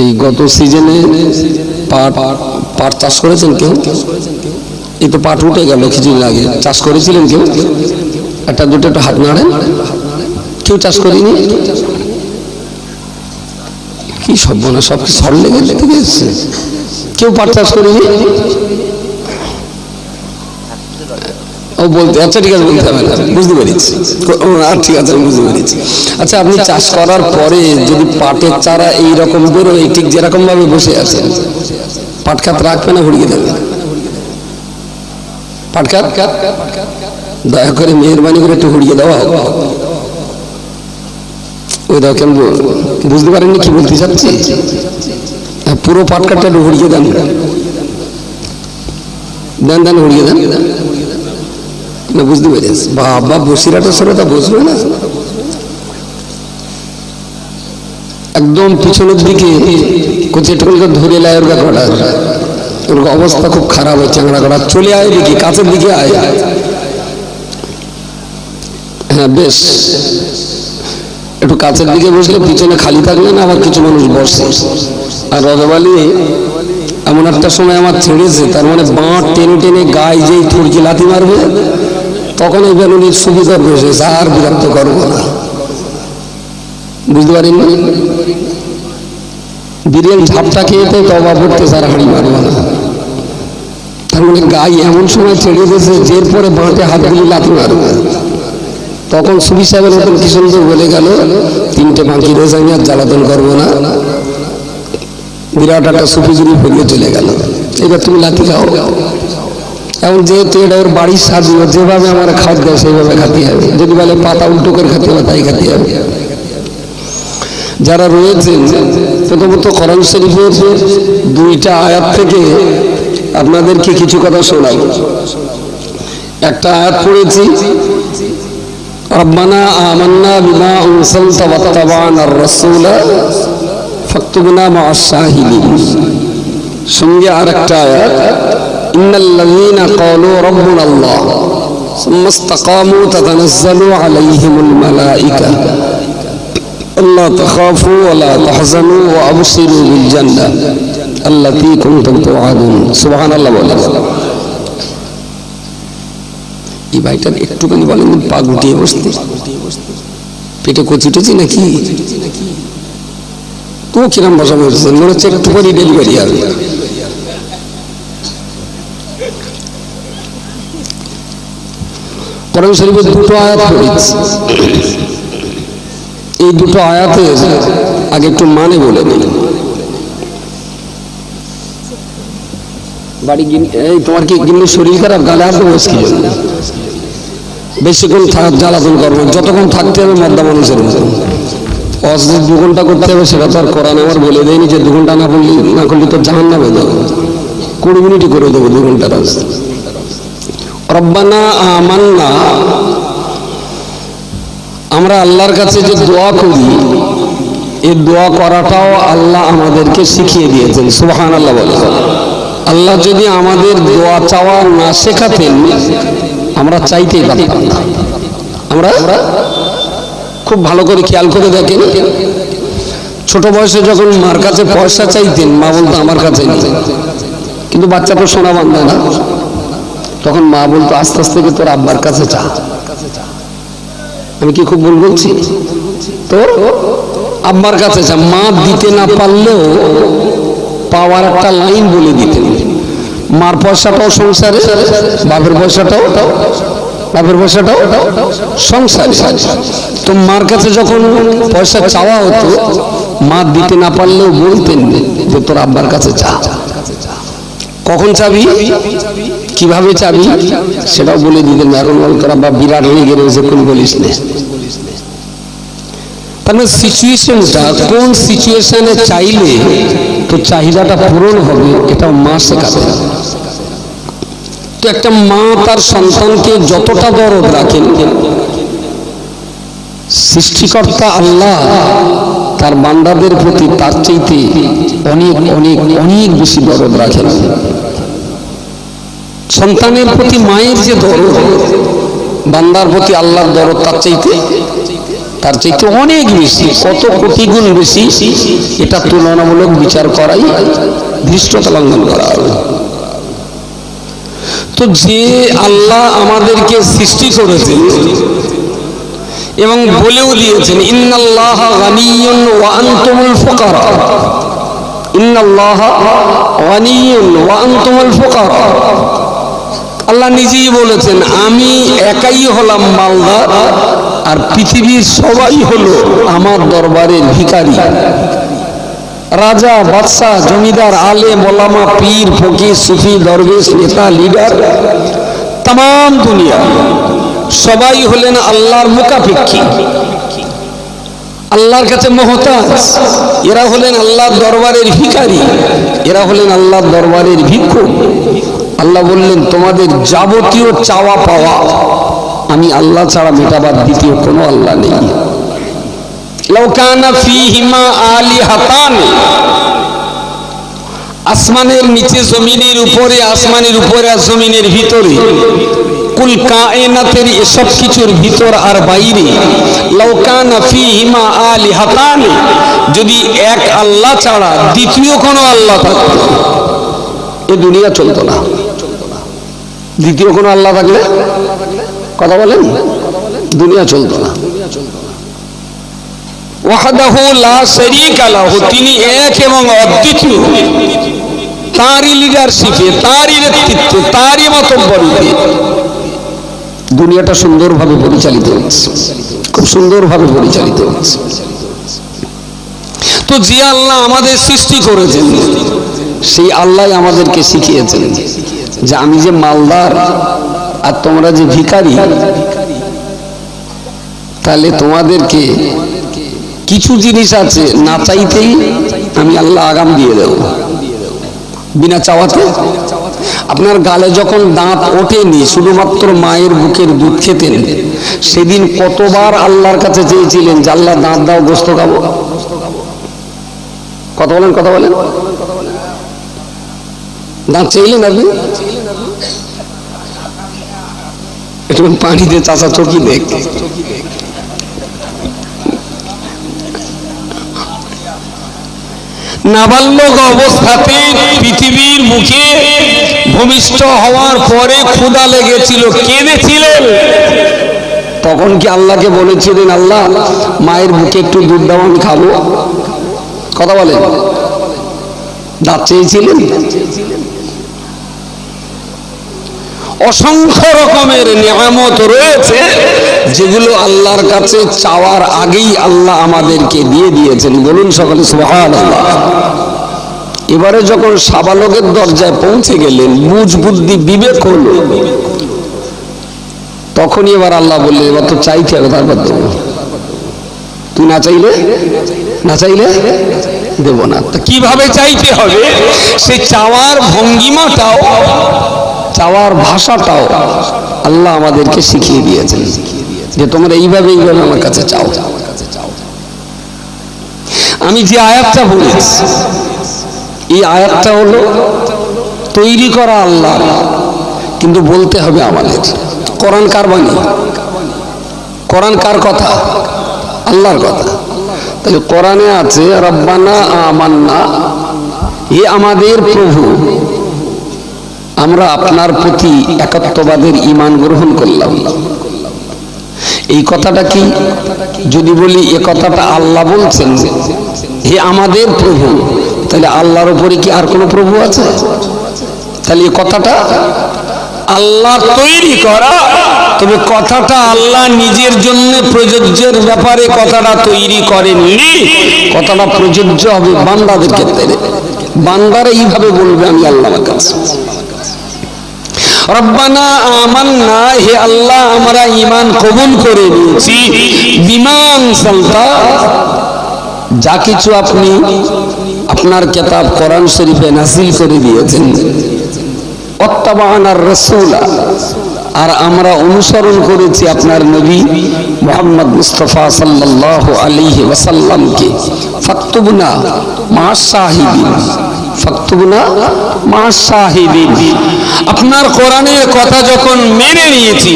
এই গত সিজনে পাট চাষ করেছেন কেউ? এই তো পাট উঠে গেল কিছুদিন আগে। চাষ করেছিলেন কেউ? একটা দুটো একটু হাত নাড়েন। কেউ চাষ করিনি? কি সর্বনাশ, সব কি সর লেগে গেছে? কেউ পাট চাষ করিনি? ও বলতে, আচ্ছা ঠিক আছে, বলতে হবে না, বুঝতে পেরেছি। ঠিক আছে, বুঝতে পেরেছি। আচ্ছা, আপনি চাষ করার পরে যদি পাটের চারা এইরকম বেরোয়, ঠিক যেরকম ভাবে বসে আছেন, পাট খাত রাখবে না ঘুরিয়ে দেবে? পাট খাত দয়া করে মেহরবানি করে একটু ঘুরিয়ে দেওয়া হোক। ওই দাও, কেন বুঝতে পারেননি কি বলতে চাচ্ছি? পুরো পাট খাতটা একটু ঘুরিয়ে দেন, দেন দেন, ঘুরিয়ে দেন। না, বুঝতে পেরেছি। বাবা, বসিরাটা সরতা বসবে না, একদম পিছনের দিকে কোচেটুকুনকে ধরে লায়ের ব্যাপারটা, ওর অবস্থা খুব খারাপ হচ্ছে। চাংড়া করা চলে আয়, দেখি কাছের দিকে আয়। হ্যাঁ, বেশ, একটু কাছের দিকে বসলে পিছনে খালি থাকলে না, আবার কিছু মানুষ বসে। আর রজবালি এমন একটা সময় আমার ছেড়েছে, তার মানে বাঁট টেনে টেনে গায়ে যেই থুড়কি লাথি মারবে, তখন এই বেলুনির সুবিধা বসেছে, আর বিরক্ত করবো না। বুঝতে পারেন? বিরিয়ানি ঝাপটা খেয়েতে তবা পড়তে সার হাঁড়ি মারবো না। তার মানে গায়ে এমন সময় ছেড়ে দিয়েছে, যের পরে বাঁটে হাতগুলি লাথি মারবে। তখন সুবি সাহেবের মতন কি সুন্দর বলে গেল, তিনটে বাঁকি রয়েছে, আমি আর জ্বালাতন করবো না। বিরাট একটা সুফি জুড়ি ফিরিয়ে চলে গেল। এবার তুমি লাথি খাও। এখন যেহেতু এটা ওর বাড়ির সাথে, যেভাবে আমার খাদ্য দেয় সেইভাবে খাতে হবে। যদি বলে পাতা উল্টো করে খাতে হবে, তাই খাতে হবে। যারা রয়েছেন, প্রথমত কোরআন শরীফের 2টা আয়াত থেকে আপনাদেরকে কিছু কথা শোনাই। একটা আয়াত পড়েছি, রব্বানা আমান্না বিমা আনজালতা ওয়াত্তাবা'নার রাসূলা ফাকতুবনা মা'আশ শাহিদিন। সঙ্গে আরেকটা আয়াত, ইন্নাল্লাযীনা ক্বালু রাব্বুনাল্লাহ সুম্মা ইসতাকামু তাতানাজ্জালু আলাইহিমুল মালাঈকা আল্লা তাখাফু ওয়া লা তাহজানু ওয়া আবশিরু বিল জান্নাহ আল্লাতী কুনতুম তুআদুন। সুবহানাল্লাহ বলেন। এই ভাইটার একটুখানি বলেন, পা গুটিয়ে বসতে, পেটে কচি টচি নাকি? তো কিরম বসা বলছেন, মনে হচ্ছে একটু পরই ডেলিভারি হবে। কোরআন শরীফের 2টো আয়াত পড়েছি। এই 2টো আয়াতে আগে একটু মানে বলে নিই। বাড়ি এই তোমার কি গিন্নি শরীর খারাপ, গালে আসবে বসে কি জন্য? বেশিক্ষণ জ্বালাতন করবো, যতক্ষণ থাকতে হবে মদ্দা মানুষের মতো। অসুখ 2 ঘন্টা করতে হবে, সেটা তো আর কোরআন আমার বলে দেয়নি যে 2 ঘন্টা না করলে তো জাহান্নামে যাবে। 20 মিনিটই করে দেবো 2 ঘন্টার রাস্তা। রব্বানা আমান্না, আমরা আল্লাহর কাছে যে দোয়া করি, এই দোয়া করাটাও আল্লাহ আমাদেরকে শিখিয়ে দিয়েছেন। সুবহানাল্লাহ বলে। আল্লাহ যদি আমাদের দোয়া চাওয়া না শেখাতেন, আমরা চাইতেই পারতাম না। আমরা খুব ভালো করে খেয়াল করে দেখেন, ছোট বয়সে যখন মার কাছে পয়সা চাইতেন, মা বলতো আমার কাছে নেই, কিন্তু বাচ্চা তো সোনা বান্ধা না, তখন মা বলতো আস্তে আস্তে তোর আব্বার কাছে চা। আমি কি খুব ভুল বলছি? তোর আব্বার কাছে চা। মা দিতে না পারলেও পাওয়ার একটা লাইন বলে দিতেন। মার পয়সাটাও সংসারে, বাপের পয়সাটাও সংসারে। তো মার কাছে যখন পয়সা চাওয়া হতো, মা দিতে না পারলেও বলতেন যে তোর আব্বার কাছে চা। কখন চাবি, কিভাবে চাবি, সেটাও বলে দিতেন। এখন তোর আব্বা বিরাট হয়ে গেছে, কোন বলিস না। তাহলে সিচুয়েশনটা, কোন সিচুয়েশনে চাইলে তো চাহিদাটা পূরণ হবে, এটা মা শেখাবে। তো একটা মা তার সন্তানকে যতটা দরদ রাখেন, সৃষ্টিকর্তা আল্লাহ তার বান্দাদের প্রতি তার চাইতে অনেক অনেক অনেক বেশি দরদ রাখেন। সন্তানের প্রতি মায়ের যে দরদ, বান্দার প্রতি আল্লাহর দরদ তার চাইতে অনেক বেশি, কত কোটি গুণ বেশি, এটা তুলনামূলক বিচার করাই ধৃষ্টতা লঙ্ঘন করা হবে। তো যে আল্লাহ আমাদেরকে সৃষ্টি করেছেন এবং বলেও দিয়েছেন ইন্নাল্লাহা গানিয়্যুন ওয়া আনতুমুল ফুকারা, ইন্নাল্লাহা গানিয়্যুন ওয়া আনতুমুল ফুকারা, আল্লাহ নিজেই বলেছেন আমি একাই হলাম মালদার আর পৃথিবীর সবাই হলো আমার দরবারের ভিখারি। রাজা, বাদশা, জমিদার, আলেম, ওলামা, পীর, ফকির, সুফি, দরবেশ, নেতা, লিডার, तमाम দুনিয়া সবাই হলেন আল্লাহর মুকাফিক্ষী, আল্লাহর কাছে মুহতাজ। এরা হলেন আল্লাহর দরবারের ভিখারি, এরা হলেন আল্লাহর দরবারের ভিক্ষুক। আল্লাহ বললেন তোমাদের যাবতীয় চাওয়া পাওয়া আমি আল্লাহ ছাড়া মেটাবার দ্বিতীয় কোনো আল্লাহ নেই। লাউ কানা ফীহিমা আলিহাতান, আসমানের নিচে, জমিনের উপরে, আসমানের উপরে আর জমিনের ভিতরে, কুল কায়নাতের এসব কিছুর ভিতর আর বাইরে, লাউ কানা ফীহিমা আলিহাতান, যদি এক আল্লাহ ছাড়া দ্বিতীয় কোনো আল্লাহ থাকতো এ দুনিয়া চলতো না। দ্বিতীয় কোনো আল্লাহ থাকলে, কথা বলেন, দুনিয়া চলতো না। ওয়াহদাহু লা শারীকা লাহু, তিনি এক এবং অদ্বিতীয়, তারই লিডারশিপে, তারই নেতৃত্বে, তারই মাতব্বরিতে দুনিয়াটা সুন্দরভাবে পরিচালিত হচ্ছে, খুব সুন্দরভাবে পরিচালিত হচ্ছে। তো যে আল্লাহ আমাদের সৃষ্টি করেছেন সেই আল্লাহ আমাদেরকে শিখিয়েছেন যে আমি যে মালদার আর তোমরা যে ভিখারি, তাহলে তোমাদেরকে কিছু জিনিস আছে না চাইতেই আমি আল্লাহ আগাম দিয়ে দেব, বিনা চাওয়াতে। আপনার গালে যখন দাঁত ওঠেনি, শুধুমাত্র মায়ের বুকের দুধ খেতেন, সেদিন কতবার আল্লাহর কাছে চেয়েছিলেন যে আল্লাহ দাঁত দাও, গোস্ত খাবো? কথা বলেন, কথা বলেন, দাঁত চাইলেন আপনি? একটু পানি দিয়ে চাচা চকি দেখ। নাবালক অবস্থাতে পৃথিবীর মুখে ভূমিষ্ঠ হওয়ার পরে ক্ষুধা লেগেছিল, কেঁদেছিলেন, তখন কি আল্লাহকে বলেছিলেন আল্লাহ মায়ের বুকে একটু দুধ দাও, আমি খাবো? কথা বলেন, দাঁত চেয়েছিলেন? অসংখ্য রকমের নিয়ামত রয়েছে যেগুলো আল্লাহর কাছে চাওয়ার আগেই আল্লাহ আমাদেরকে দিয়ে দিয়েছেন। বলুন সকলে সুবহানাল্লাহ। এবারে যখন সাবালকের দরজায় পৌঁছে গেলেন, বুঝ বুদ্ধি বিবেক হলো, তখনই এবার আল্লাহ বললেন এবার তো চাইতে হবে, তারপর দেবো। তুই না চাইলে দেব না। তা কিভাবে চাইতে হবে, সে চাওয়ার ভঙ্গিমাটাও, চাওয়ার ভাষাটাও আল্লাহ আমাদেরকে শিখিয়ে দিয়েছেন যে তোমরা এইভাবে এইভাবে আমার কাছে চাও। আমি যে আয়াতটা বলেছি, এই আয়াতটা হলো তৈরি করা আল্লাহ, কিন্তু বলতে হবে আমাদের। কোরআন কার বাণী? কোরআন কার কথা? আল্লাহর কথা। তাহলে কোরআনে আছে রব্বানা আমান্না, হে আমাদের প্রভু, আমরা আপনার প্রতি একাত্মবাদের ঈমান গ্রহণ করলাম। এই কথাটা কি? যদি বলি এ কথাটা আল্লাহ বলছেন, হে আমাদের প্রভু, তাহলে আল্লাহর উপরে কি আর কোনো প্রভু আছে? তাহলে এই কথাটা আল্লাহ তৈরি করা, তবে কথাটা আল্লাহ নিজের জন্য প্রযোজ্যের ব্যাপারে কথাটা তৈরি করেননি। কথাটা প্রযোজ্য হবে বান্দাদের ক্ষেত্রে। বান্দারা এইভাবে বলবে আমি আল্লাহর কাছে রব্বানা আমান্না, হে আল্লাহ আমরা ঈমান কবুল করে নিয়েছি, বিমা আনসালতা, যা কিছু আপনি আপনার কিতাব কোরআন শরীফে নাযিল করে দিয়েছেন, ওয়াত্তাবা'নার রাসূলা, আর আমরা অনুসরণ করেছি আপনার নবী মুহাম্মদ মুস্তাফা সাল্লাল্লাহু আলাইহি ওয়াসাল্লামকে। ফাকতুবনা মা'আশ শাহিদিন, ফাকতুবনা মা শাহিদিন। আপনার কোরআনের কথা যখন মেনে নিয়েছি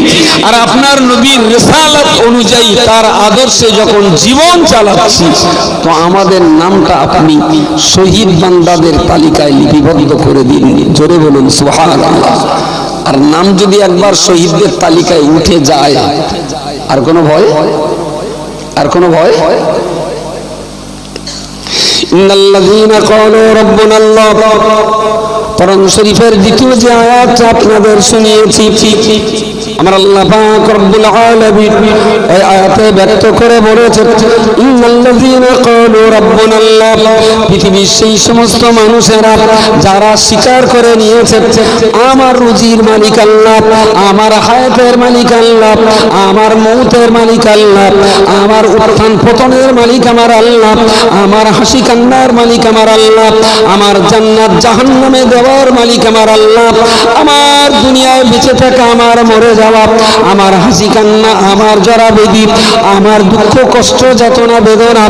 আর আপনার নবীর রিসালাত অনুযায়ী তার আদর্শে যখন জীবন চালাচ্ছি, তো আমাদের নামটা আপনি শহীদ বান্দাদের তালিকায় লিপিবদ্ধ করে দিন। জোরে বলুন সুবহানাল্লাহ। আর নাম যদি একবার শহীদদের তালিকায় উঠে যায়, আর কোনো ভয়, আর কোনো ভয়? ইন্নাল্লাযীনা ক্বালু রাব্বুনাল্লাহ, কোরআন শরীফের দ্বিতীয় যে আয়াতটা আপনাদের শুনিয়েছি, আমার আল্লাহ পাক রব্বুল আলামিন এই আয়াতে ব্যক্ত করে বলেছেন, ইন্নাল্লাযীনা ক্বালু রাব্বুনাল্লাহ, পৃথিবীর সেই সমস্ত মানুষেরা যারা স্বীকার করে নিয়েছে আমার রুজির মালিক আল্লাহ, আমার হায়াতের মালিক আল্লাহ, আমার মৌতের মালিক আল্লাহ, আমার উত্থান পতনের মালিক আমার আল্লাহ, আমার হাসি কান্নার মালিক আমার আল্লাহ, আমার জান্নাত জাহান্নামে দেওয়ার মালিক আমার আল্লাহ, আমার দুনিয়ায় বেঁচে থাকা, আমার মরে যাওয়া, আমার হাসি কান্না, আমার জরা বেদি, আমার দুঃখ কষ্ট যাতনা বেদনা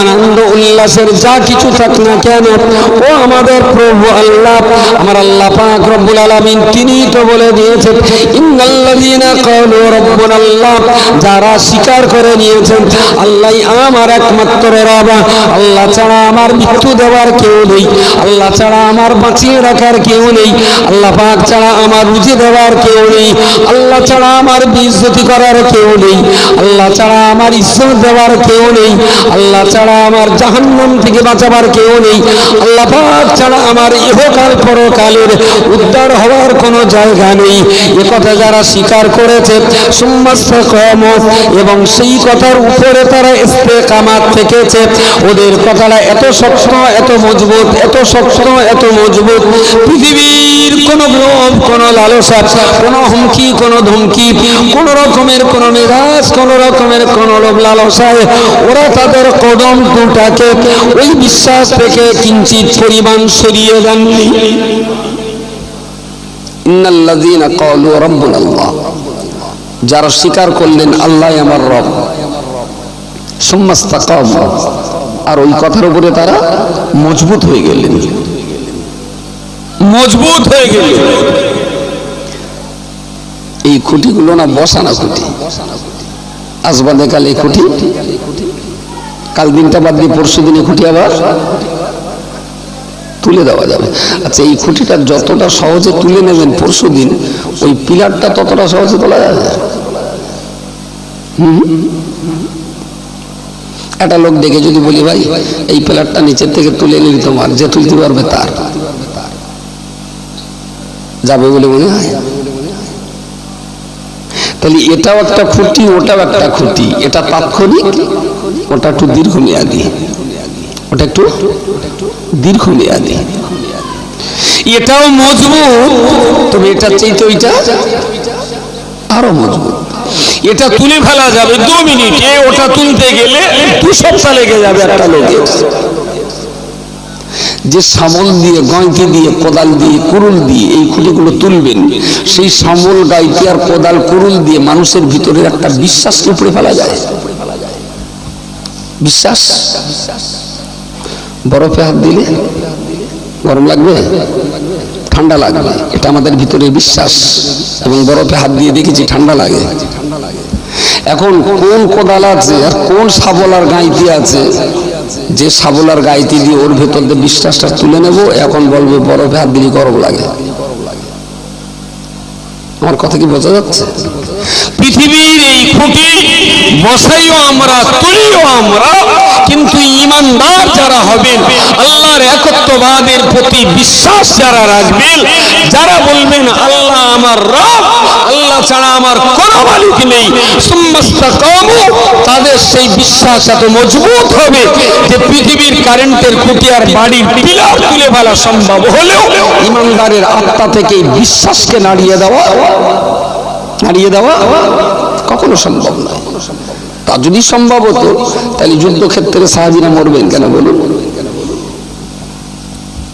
আনন্দ উল্লাসের যা কিছু থাক না কেন, ও আমাদের প্রভু আল্লাহ, আমার আল্লাহ পাক রব্বুল আলামিন তিনি তো বলে দিয়েছেন, ইন্নাল্লাযীনা ক্বালু রাব্বুনাল্লাহ, যারা স্বীকার করে নিয়েছেন আল্লাহই আমার একমাত্র রব, আল্লাহ ছাড়া আমার মৃত্যু দেওয়ার কেউ নেই, আল্লাহ ছাড়া আমার বাঁচিয়ে রাখার কেউ নেই, আল্লাহ পাক ছাড়া আমার রুজি দেওয়ার কেউ নেই, আল্লাহ ছাড়া আমার বেইজ্জতি করার কেউ নেই, আল্লাহ ছাড়া আমার ইজ্জত দেওয়ার কেউ নেই, আল্লাহ ছাড়া আমার জাহান্নাম থেকে বাঁচাবার কেউ নেই, আল্লাহ পাক ছাড়া আমার ইহকাল পরকালের উদ্ধার হওয়ার কোনো জায়গা নেই। এ কথা যারা স্বীকার করেছে সুম্মাস্তাকামু, এবং সেই কথার উপরে তারা ইস্তেকামাত থেকেছে, ওদের কথাটা এত শক্ত, এত মজবুত, এত শক্ত, এত মজবুত, পৃথিবীর কোন লোভ, কোন লালসা, কোন হুমকি, কোন ধমকি, কোন রকমের কোন মেজাজ, কোন রকমের কোন লোভ লালসায় ওরা তাদের কদম দুটাকে ওই বিশ্বাস থেকে কিঞ্চিত পরিমাণ সরিয়ে দেননি। ইন্নাল্লাযীনা ক্বালু রাব্বুনাল্লাহ, যারা স্বীকার করলেন আল্লাহ আমার রব, সুম্মাস্তাকামু, আর ওই কথার উপরে তারা মজবুত হয়ে গেলেন, মজবুত হয়ে গেলেন। এই খুঁটিগুলো না বসানো খুঁটি, আসবাদে কাল এই খুঁটি, কাল দিনটা বাদ দিয়ে পরশু দিনে খুঁটি আবার তুলে দেওয়া যাবে। আচ্ছা, এই খুঁটিটা যতটা সহজে তুলে নেবেন পরশু দিন, ওই পিলারটা ততটা সহজে তোলা যাবে। একটা লোক দেখে যদি বলি ভাই এই পিলারটা নিচের থেকে তুলে নিলি, তোমার যে তুলতে পারবে তার যাবে বলে মনে হয়? তাহলে এটাও একটা খুঁটি, ওটাও একটা খুঁটি, এটা তাৎক্ষণিক, ওটা একটু দীর্ঘমেয়াদী, ওটা একটু দীর্ঘমেয়াদী। এটাও মজবুত, তবে এটার চাইতে ওইটা আরো মজবুত। এটা তুলে ফেলা যাবে 2 মিনিটে, ওটা তুলতে গেলে 2 সপ্তাহ লেগে যাবে একটা লোকের। যে শাবল দিয়ে, গয়তি দিয়ে, কোদাল দিয়ে, কুরুল দিয়ে এই খুঁটিগুলো তুলবেন, সেই শাবল, গাইতি আর কোদাল, কুরুল দিয়ে মানুষের ভিতরে একটা বিশ্বাসকে উপড়ে ফেলা যায়। বিশ্বাস বরফে হাত দিলে গরম লাগবে, ঠান্ডা লাগবে, এটা আমাদের ভিতরে বিশ্বাস। এবং বরফে হাত দিয়ে দেখেছি ঠান্ডা লাগে। এখন কোন কোদাল আছে আর কোন শাবল আর গাইতি আছে, যে শাবল আর গাইতি দিয়ে ওর ভেতর দিয়ে বিশ্বাসটা তুলে নেব, এখন বলবে বরফে হাত দিলে গরম লাগে। আমার কথা কি বোঝা যাচ্ছে? পৃথিবীর এই খুঁটি বসাইও আমরা, তুলিও আমরা, কিন্তু ঈমানদার যারা হবেন, আল্লাহর একত্ববাদের প্রতি বিশ্বাস যারা রাখবেন, যারা বলবেন আল্লাহ আমার রব, আল্লাহ ছাড়া আমার কোনো মালিক নেই, সুম্মাস্তাকামু, তাদের সেই বিশ্বাস এত মজবুত হবে যে পৃথিবীর কারেন্টের খুঁটি আর বাড়ির পিলার তুলে ফেলা সম্ভব হলেও ঈমানদারের আত্মা থেকে বিশ্বাসকে নাড়িয়ে দেওয়া কখনো সম্ভব নয়। তা যদি সম্ভব হতো তাহলে যুদ্ধক্ষেত্রে সাহাবীরা মরবেন কেন বলুন?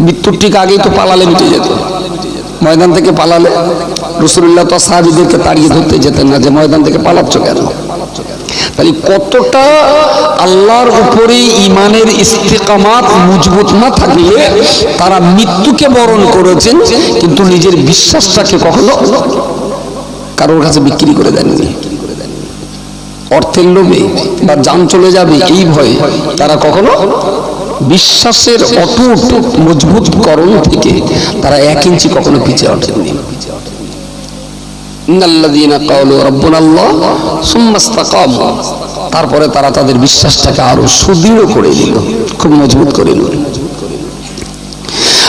মৃত্যুর ঠিক আগেই তো পালালে মিটে যেত। ময়দান থেকে পালালে রাসূলুল্লাহ তো সাহাবীদেরকে তাড়িয়ে ধরতে যেতেন না যে ময়দান থেকে পালাচ্ছ কেন। তাহলে কতটা আল্লাহর উপরে ঈমানের ইস্তিকামাত মজবুত না থাকলে তারা মৃত্যুকে বরণ করেছেন, কিন্তু নিজের বিশ্বাসটাকে কখনো কারোর কাছে বিক্রি করে দেননি। অর্থের লোভে বা জান চলে যাবে এই ভয়ে তারা কখনো বিশ্বাসের অটুট মজবুতকরণ থেকে তারা 1 ইঞ্চি কখনো পিছিয়ে ওঠেননি। ইন্নাল্লাযীনা ক্বালু রাব্বুনাল্লাহ সুম্মা ইসতাকামু, তারপরে তারা তাদের বিশ্বাসটাকে আরো সুদৃঢ় করে দিল, খুব মজবুত করে নিল।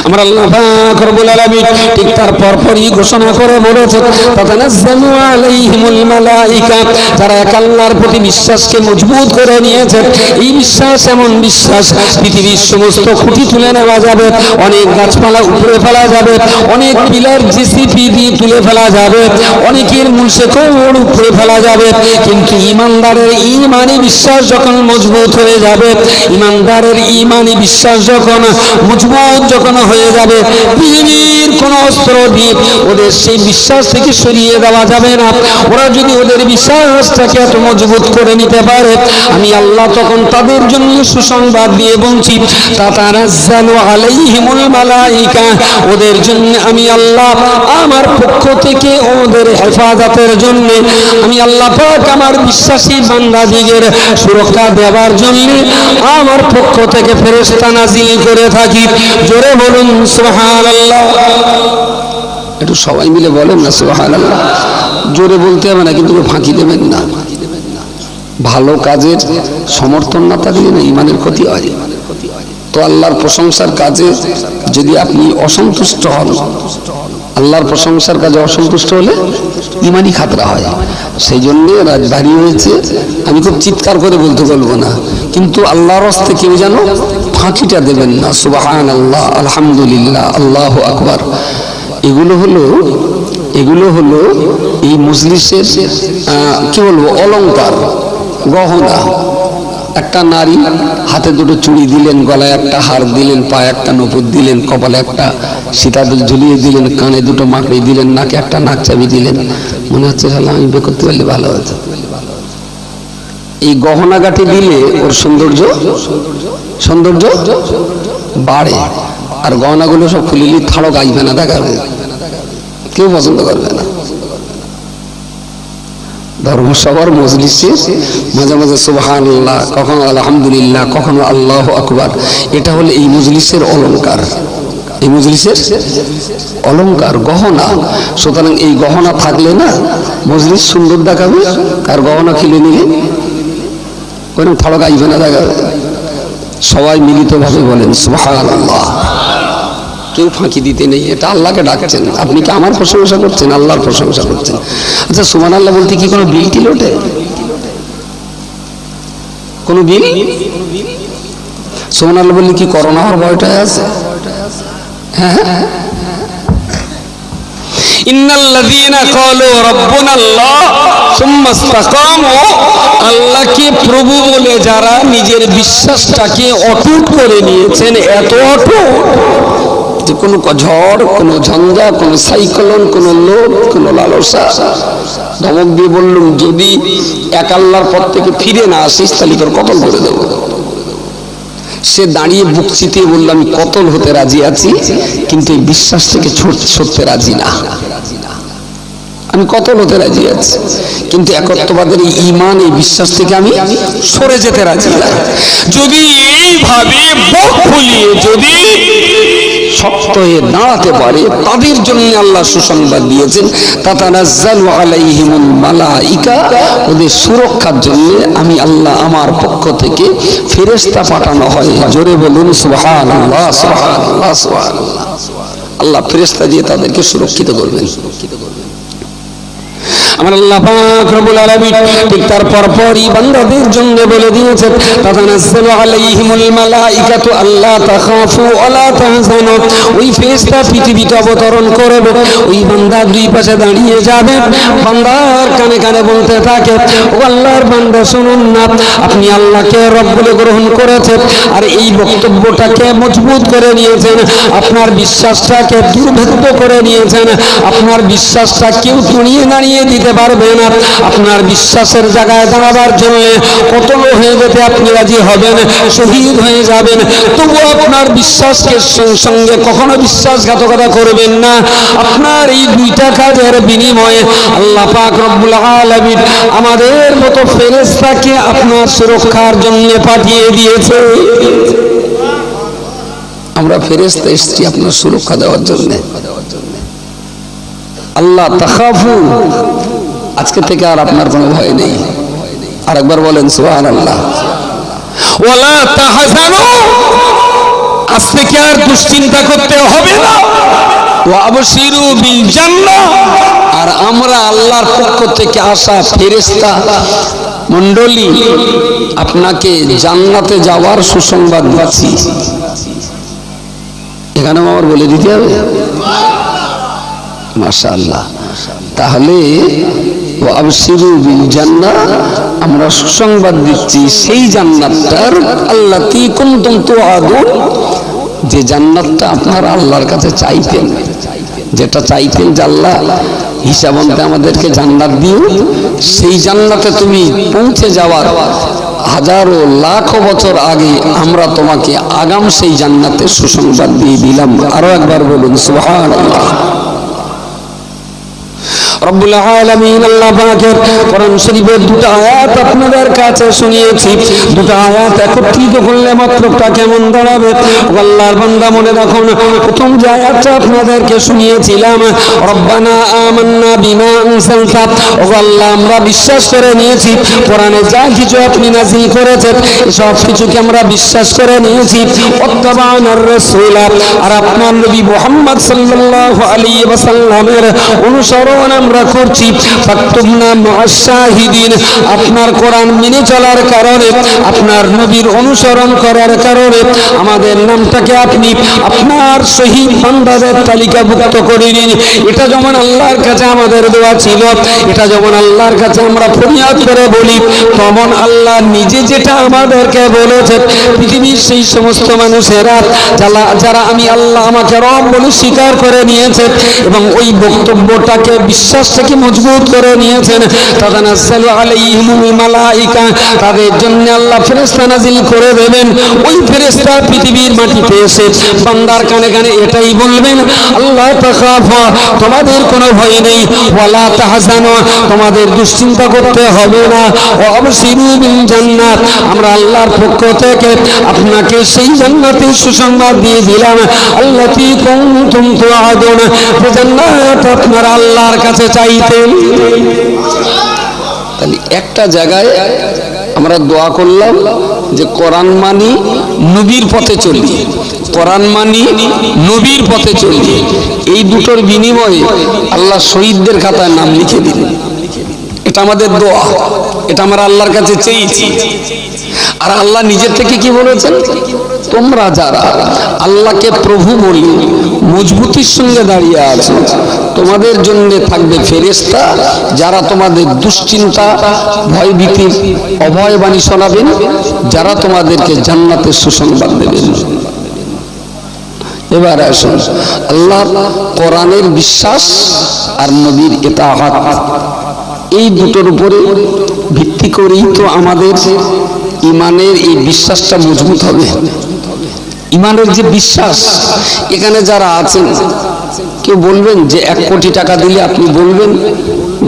আমার আল্লাহ পাক রব্বুল আলামিন ঠিক তার পরপরই ঘোষণা করে বলেছেন, তাতানাজ্জালু আলাইহিমুল মালাইকা, যারা এক আল্লাহর প্রতি বিশ্বাসকে মজবুত করে নিয়েছে। এই বিশ্বাস এমন বিশ্বাস, পৃথিবীর সমস্ত খুঁটি তুলে নেওয়া যাবে, অনেক গাছপালা উপরে ফেলা যাবে, অনেক পিলার জিসিপি দিয়ে তুলে ফেলা যাবে, অনেকের মূল শেকড় উপরে ফেলা যাবে, কিন্তু ইমানদারের ঈমানি বিশ্বাস যখন মজবুত হয়ে যাবে, ইমানদারের ঈমানি বিশ্বাস যখন মজবুত যখন হয়ে যাবে, পৃথিবীর কোন অস্ত্র দিয়ে ওদের সেই বিশ্বাস থেকে সরিয়ে দেওয়া যাবে না। ওরা যদি ওদের বিশ্বাসটাকে এত মজবুত করে নিতে পারে, আমি আল্লাহ তখন তাদের জন্য সুসংবাদ দিয়ে বলছি, তাতানাজ্জালু আলাইহিমুল মালাইকা, ওদের জন্য আমি আল্লাহ আমার পক্ষ থেকে ওদের হেফাজতের জন্য আমি আল্লাহ পাক আমার বিশ্বাসী বান্দাদিগের সুরক্ষা দেওয়ার জন্য আমার পক্ষ থেকে ফেরেশতা নাজিল করে থাকি। জোরে বলুন সুবহানাল্লাহ। একটু সবাই মিলে বলেন না সুবহানাল্লাহ। জোরে বলতে হবে না, কিন্তু ফাঁকি দেবেন না। ভালো কাজের সমর্থন না থাকলে না ঈমানের ক্ষতি হয়। তো আল্লাহর প্রশংসার কাজে যদি আপনি অসন্তুষ্ট হন, আল্লাহর প্রশংসার কাজে অসন্তুষ্ট হলে ঈমানি খাতরা হয়। সেই জন্য রাজধানী হয়েছে। আমি খুব চিৎকার করে বলতে বলবো না, কিন্তু আল্লাহর হস্তে কেউ যেন ফাঁকিটা দেবেন না। সুবহানাল্লাহ, আলহামদুলিল্লাহ, আল্লাহু আকবার। এগুলো হলো এই মজলিসের কি বলবো অলংকার, গহনা। একটা নারী হাতে দুটো চুড়ি দিলেন, গলায় একটা হার দিলেন, পায়ে একটা নপুর দিলেন, কপালে একটা সীতাদুল ঝুলিয়ে দিলেন, কানে দুটো মাকড়ি দিলেন, নাকে একটা নাক চাবি দিলেন। মনে হচ্ছে আমি বিয়ে করতে পারলে ভালো হতো। এই গহনাগাটি দিলে ওর সৌন্দর্য বাড়ে, আর গহনাগুলো সব খুলিলি থাড়ক আসবে না, দেখাবে, কেউ পছন্দ করবে না। ধর্মসভার মজলিসে মাঝে মাঝে সুবহানাল্লাহ, কখনো আলহামদুলিল্লাহ, কখনো আল্লাহু আকবার, এটা হলো এই মজলিসের অলংকার, এই মজলিসের অলংকার, গহনা। সুতরাং এই গহনা থাকলে না মজলিস সুন্দর দেখাবে, আর গহনা খুলে নিলে ওরকম থাড়ক আসবে না, দেখাবে। সবাই মিলিতভাবে বলেন সুবহানাল্লাহ। কেউ ফাঁকি দিতে নেই, এটা আল্লাহকে ডাকছেন। আপনি কি আমার প্রশংসা করছেন? আল্লাহর প্রশংসা করছেন। আচ্ছা, সুবহানাল্লাহ বলতে কি কোনো বিল টিল ওঠে? কোনো বিল? সুবহানাল্লাহ বললে কি করোনা হওয়ার ভয়টা আছে? হ্যাঁ। ইন্নাল্লাযীনা ক্বালু রাব্বুনাল্লাহ সুম্মা ইসতাকামু, আল্লাহকে প্রভু বলে যারা নিজের বিশ্বাসটাকে অটুট করে নিয়েছেন, এত অটুট যে কোনো ঝড়, কোনো ঝঞ্ঝা, কোনো সাইক্লোন, কোনো লোভ, কোনো লালসা, ধমক দিয়ে বললুম যদি এক আল্লাহর পথ থেকে ফিরে না আসিস তাহলে তোর কতল করে দেব। সে দাঁড়িয়ে বুক চিতিয়ে বলল আমি কতল হতে রাজি আছি, কিন্তু এই বিশ্বাস থেকে সরতে রাজি না। আমি কতল হতে রাজি আছি, কিন্তু একত্ববাদের এই ঈমান, এই বিশ্বাস থেকে আমি সরে যেতে রাজি না। যদি এইভাবে বুক ফুলিয়ে যদি শক্ত হয়ে দাঁড়াতে পারে, তাদের জন্য আল্লাহ সুসংবাদ দিয়েছেন, তাতানাজ্জালু আলাইহিমুল মালাইকা, ওদের সুরক্ষার জন্য আমি আল্লাহ আমার পক্ষ থেকে ফেরেশতা পাঠানো হয়। জোরে বলুন সুবহানাল্লাহ, সুবহানাল্লাহ, সুবহানাল্লাহ। আল্লাহ ফেরেশতা দিয়ে তাদেরকে সুরক্ষিত করবেন। আমার আল্লাহ পাক রব্বুল আলামিন ঠিক তার পরপরই বান্দাদের জন্য বলে দিয়েছেন, তাতানাজ্জালু আলাইহিমুল মালাইকাতু আল্লা তাখাফু ওয়া লা তাহজানু। ওই ফেরেশতা পৃথিবীতে অবতরণ করবে, ওই বান্দা দুই পাশে দাঁড়িয়ে যাবে, বান্দার কানে কানে বলতে থাকে, ও আল্লাহর বান্দা শুনুন না, আপনি আল্লাহকে রব বলে গ্রহণ করেছেন, আর এই বক্তব্যটাকে মজবুত করে নিয়েছেন, আপনার বিশ্বাসটাকে দুর্ভেদ্য করে নিয়েছেন, আপনার বিশ্বাসটা কেউ তুলিয়ে নাড়িয়ে দিতে পারবে না। আপনার বিশ্বাসের জায়গায় দাঁড়াবার জন্য কত হয়ে যেতে আপনি রাজি হবেন, শহীদ হয়ে যাবেন, তবু আপনার বিশ্বাসকে সঙ্গে কখনো বিশ্বাসঘাতকতা করবেন না। আপনার এই দুইটা কাজের বিনিময়ে আল্লাহ পাক রব্বুল আলামিন আমাদের মতো ফেরেশতাকে আপনার সুরক্ষার জন্য পাঠিয়ে দিয়েছে। আমরা ফেরেশতা এসেছি আপনার সুরক্ষা দেওয়ার জন্য। আল্লাহ তাখাফু, আজকে থেকে আর আপনার কোনো ভয় নেই। আরেকবার বলেন সুবহানাল্লাহ। ওয়ালা তাহজানু, আজ থেকে আর দুশ্চিন্তা করতে হবে না। ওয়া আবশিরু বিল জান্নাহ, আর আমরা আল্লাহর পক্ষ থেকে আসা ফেরেশতা মণ্ডলী আপনাকে জান্নাতে যাওয়ার সুসংবাদ দিচ্ছি। এখানে আমার বলে দিতে হবে মাশাআল্লাহ। তাহলে ওয়া আবশিরু বিল জান্নাহ, আমরা সুসংবাদ দিচ্ছি সেই জান্নাতটার আল্লাতী কুনতুম তুআদুন, যে জান্নাতটা আপনারা আল্লাহর কাছে চাইতেন, যেটা চাইতেন যে আল্লাহ হিসাব অন্তে আমাদেরকে জান্নাত দিও, সেই জান্নাতে তুমি পৌঁছে যাওয়ার হাজারো লাখো বছর আগে আমরা তোমাকে আগাম সেই জান্নাতের সুসংবাদ দিয়ে দিলাম। আরো একবার বলুন সুবহানাল্লাহ। রব্বুল আলামিন আল্লাহ পাকের কোরআন শরীফের দুটো আয়াত আপনাদের কাছে শুনিয়েছি। দুটো আয়াত একত্রিত করলে মাত্রটা কেমন দাঁড়াবে আল্লাহর বান্দা মনে রাখুন। প্রথম যে আয়াতটা আপনাদেরকে শুনিয়েছিলাম, রব্বানা আমান্না বিমা আনসালতা, ও আল্লাহ আমরা বিশ্বাস করে নিয়েছি কোরআনে যা কিছু আপনি নাযিল করেছেন সব কিছুকে আমরা বিশ্বাস করে নিয়েছি। ওয়াত্তাবানার রাসূল, আর আপনার নবী মুহাম্মদ সাল্লাল্লাহু আলাইহি ওয়াসাল্লামের অনুসরণ আমরা করছি। ফাকতুবনা মা'আশ শাহিদিন, আপনার কোরআন মেনে চলার কারণে, আপনার নবীর অনুসরণ করার কারণে আমাদের নামটাকে আপনি আপনার শহীদ বান্দাদের তালিকাভুক্ত করে নিন। এটা যেমন আল্লাহর কাছে আমাদের দোয়া ছিল, এটা যেমন আল্লাহর কাছে আমরা ফরিয়াদ করে বলি, তেমন আল্লাহ নিজে যেটা আমাদেরকে বলেছেন, পৃথিবীর সেই সমস্ত মানুষেরা যারা আমি আল্লাহ আমাকে রব বলে স্বীকার করে নিয়েছে এবং ওই বক্তব্যটাকে বিশ্বাসটাকে মজবুত করে নিয়েছেন, তাতানাজ্জালু আলাইহিমুল মালাইকা, তাদের জন্য আল্লাহ ফেরেশতা নাজিল করে দেবেন। ওই ফেরেশতা পৃথিবীর মাটিতে এসে বান্দার কানে কানে এটাই বলবেন, আল্লাহ তাখাফু, তোমাদের কোনো ভয় নেই, ওয়ালা তাহজানু, তোমাদের দুশ্চিন্তা করতে হবে না, ওয়া আবশিরু বিল জান্নাত, আমরা আল্লাহর পক্ষ থেকে আপনাকে সেই জান্নাতের সুসংবাদ দিয়ে দিলাম, আল্লাতী কুনতুম তুআদুন, যে জান্নাত আপনারা আল্লাহর কাছে চাইতেন। তাহলে একটা জায়গায় আমরা দোয়া করলাম যে কোরআন মানি নবীর পথে চলি, কোরআন মানি নবীর পথে চলি, এই দুটোর বিনিময়ে আল্লাহ শহীদদের খাতায় নাম লিখে দিলেন। এটা আমাদের দোয়া, এটা আমরা আল্লাহর কাছে চেয়েছি। আর আল্লাহ নিজের থেকে কি বলেছেন, তোমরা যারা আল্লাহকে প্রভু বলি মজবুতির সঙ্গে দাঁড়িয়ে আছো, তোমাদের জন্য থাকবে ফেরেশতা যারা তোমাদের দুশ্চিন্তা ভয়ভীতির অভয়বাণী শোনাবেন, যারা তোমাদেরকে জান্নাতের সুসংবাদ দেবেন। এবার আসুন, আল্লাহ কোরআনের বিশ্বাস আর নবীর ইতাআত, এই দুটোর উপরে ভিত্তি করেই তো আমাদের ইমানের এই বিশ্বাসটা মজবুত হবে। ইমানের যে বিশ্বাস, এখানে যারা আছেন কেউ বলবেন যে 1 কোটি টাকা দিলে আপনি বলবেন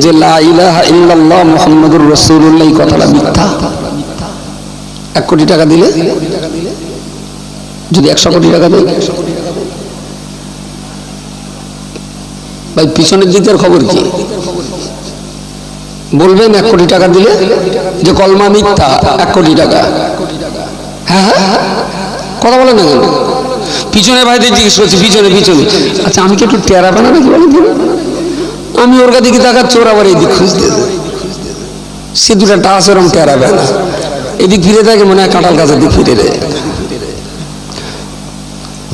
যে লা ইলাহা ইল্লাল্লাহ মুহাম্মাদুর রাসূলুল্লাহ, এই কথাটা মিথ্যা? 1 কোটি টাকা দিলে, যদি 100 কোটি টাকা দেয়, ভাই পিছনের দিকের খবর কি বলবেন? 1 কোটি টাকা দিলে যে কলমা মিথ্যা, 1 কোটি টাকা। হ্যাঁ হ্যাঁ, কথা বলেন না কেন? পিছনে ভাইদের জিজ্ঞেস করছি, পিছনে পিছনে। আচ্ছা আমি কি একটু টেরা বানা নাকি বলেন? আমি ওর দিকে তাকাচ্ছি, ওর আবার এই দিক খুঁজতে, সে দুটা টাস ওরম টেরা বানা, এদিক ফিরে থাকে মনে হয় কাঁঠাল গাছের দিক ফিরে দেয়।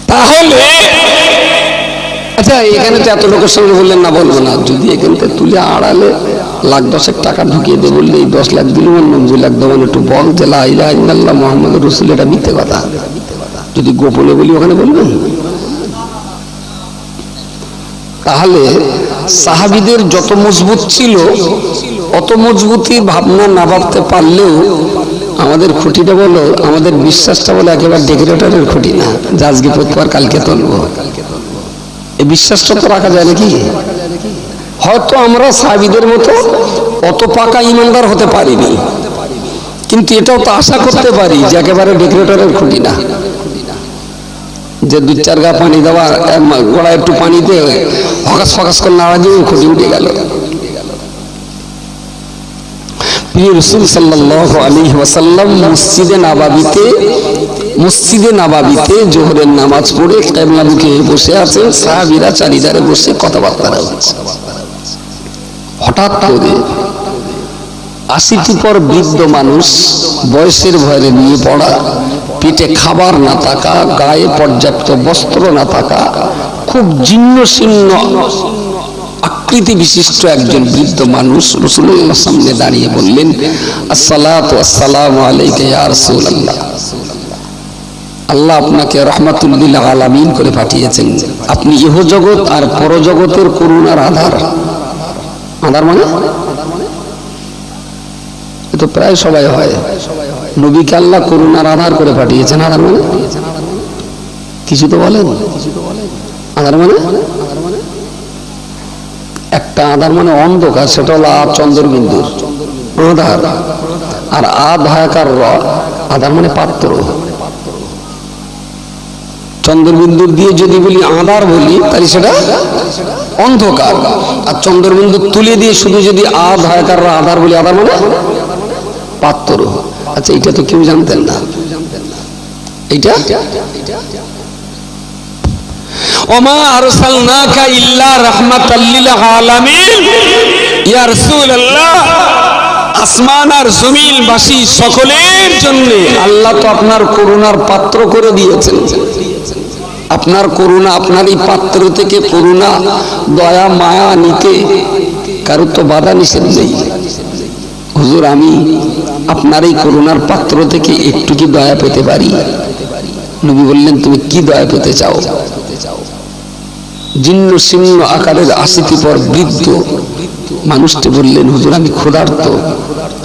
তাহলে আচ্ছা এখানে তো এত লোকের সঙ্গে বললেন না, বলবো না, যদি এখান থেকে তুলে আড়ালে 1,10,000 টাকা ঢুকিয়ে দে বললে এই 10 লাখ দিল, 90 লাখ দেবেন, একটু বল যে লা ইলাহা ইল্লাল্লাহ মুহাম্মাদুর রাসূল, এটা মিথ্যে কথা। যদি গোপনে বলি ওখানে বলবেন? তাহলে সাহাবীদের যত মজবুত ছিল অত মজবুতি ভাবনা না ভাবতে পারলেও আমাদের খুঁটিটা বলো, আমাদের বিশ্বাসটা বলো একেবারে ডেকোরেটরের খুঁটি না, যে আজকে প্রতিবার কালকে তুলবো। এই বিশ্বাসটা তো রাখা যায় নাকি? হয়তো আমরা সাহাবীদের মতো অত পাকা ইমানদার হতে পারিনি, কিন্তু এটাও তো আশা করতে পারি যে একেবারে ডেকোরেটরের খুঁটি না, যে 2-4 গা পানি দেওয়া, গোড়ায় একটু পানিতে হকাস ফকাস করে নাড়া দিয়ে খুঁটি উঠে গেল। প্রিয় রাসূল সাল্লাল্লাহু আলাইহি ওয়াসাল্লাম মসজিদে নাবাবিতে জোহরের নামাজ পড়ে কিবলামুখী হয়ে বসে আছেন, সাহাবীরা চারিধারে বসে কথাবার্তা হচ্ছে। হঠাৎ করে 80টি পর বৃদ্ধ মানুষ, বয়সের ভয়ে নিয়ে পড়া, পেটে খাবার না থাকা, গায়ে পর্যাপ্ত বস্ত্র না থাকা, খুব জীর্ণ শীর্ণ আকৃতি বিশিষ্ট একজন বৃদ্ধ মানুষ রাসূলুল্লাহর সামনে দাঁড়িয়ে বললেন, আসসালাতু ওয়াসসালামু আলাইকা ইয়া রাসূলুল্লাহ, আল্লাহ আপনাকে রাহমাতুল লিল আলামিন করে পাঠিয়েছেন, আপনি ইহজগৎ আর পরজগতের করুণার আধার। আধার মানে তো প্রায় সবাই হয়, নবীকে আল্লাহ করুণার আধার করে পাঠিয়েছেন। আধার মানে কিছু তো বলেন, আধার মানে একটা আধার মানে অন্ধকার, সেটা হলো চন্দ্রবিন্দুর আধার, আর আধাকার আধার মানে পাত্র। চন্দ্রবিন্দুর দিয়ে যদি বলি আধার বলি তাহলে সেটা অন্ধকার, আর চন্দ্রবিন্দু তুলে দিয়ে শুধু যদি আধাকার আধার বলি আধার মানে পাত্র। আচ্ছা, এটা তো কেউ জানতেন না। এইটা ওমা আরসালনাকা ইল্লা রাহমাতাল লিল আলামিন, ইয়া রাসূলুল্লাহ, আসমান আর জমিনবাসী সকলের জন্য আল্লাহ তো আপনার করুণার পাত্র করে দিয়েছেন। আপনার করুণা, আপনার এই পাত্র থেকে করুণা, দয়া, মায়া নিতে কারো তো বাধা নিষেধ নেই। হুজুর, আমি আপনার এই করুণার পাত্র থেকে একটু কি দয়া পেতে পারি? নবী বললেন, তুমি কি দয়া পেতে চাও? জীর্ণ শীর্ণ আকারের 80টি পর বৃদ্ধ মানুষটি বললেন, হুজুর আমি ক্ষুধার্ত,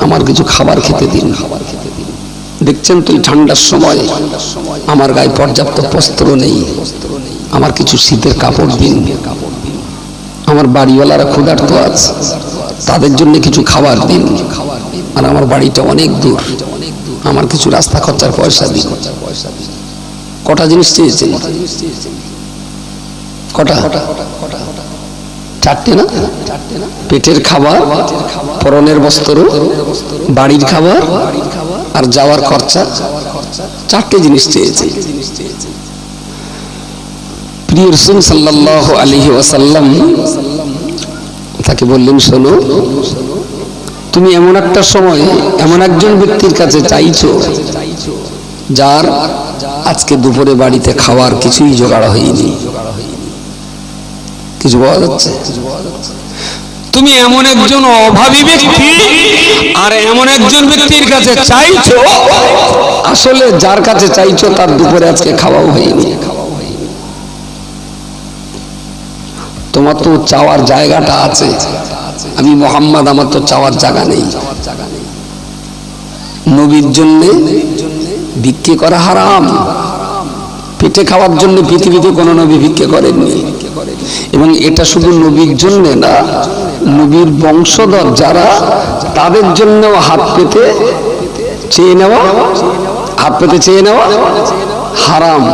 আমার কিছু খাবার খেতে দিন। দেখছেন তো এই ঠান্ডার সময় আমার গায়ে পর্যাপ্ত বস্ত্র নেই, আমার কিছু শীতের কাপড় দিন। আমার বাড়িওয়ালারা ক্ষুধার্ত আছে, তাদের জন্য কিছু খাবার দিন। আর আমার বাড়িটা অনেক দূর, আমার কিছু রাস্তা খরচার পয়সা দিন। কটা জিনিস চেয়েছেন? কটা? 4টে না? পেটের খাবার, পরনের বস্ত্র, বাড়ির খাবার আর যাওয়ার খরচা, 4টে জিনিস চেয়েছে। প্রিয় রাসূল সাল্লাল্লাহু আলাইহি ওয়াসাল্লাম তাকে বললেন, শোনো, তুমি এমন একটা সময় এমন একজন ব্যক্তির কাছে চাইছো যার আজকে দুপুরে বাড়িতে খাওয়ার কিছুই জোগাড় হয়নি। কিছু পাওয়া যাচ্ছে? তুমি এমন একজন অভাবী ব্যক্তি আর এমন একজন ব্যক্তির কাছে চাইছো, আসলে যার কাছে চাইছো তার দুপুরে আজকে খাওয়াও হয়নি। তোমার তো চাওয়ার জায়গাটা আছে, আমি মুহাম্মদ, আমার তো চাওয়ার জায়গা নেই। নবীর জন্য ভিক্ষে করা হারাম। পেটে খাওয়ার জন্য পৃথিবীতে কোনো নবী ভিক্ষে করেননি। এবং এটা শুধু নবীর জন্য না, নবীর বংশধর যারা, তাদের জন্য হাত পেতে চেয়ে নেওয়া হারাম।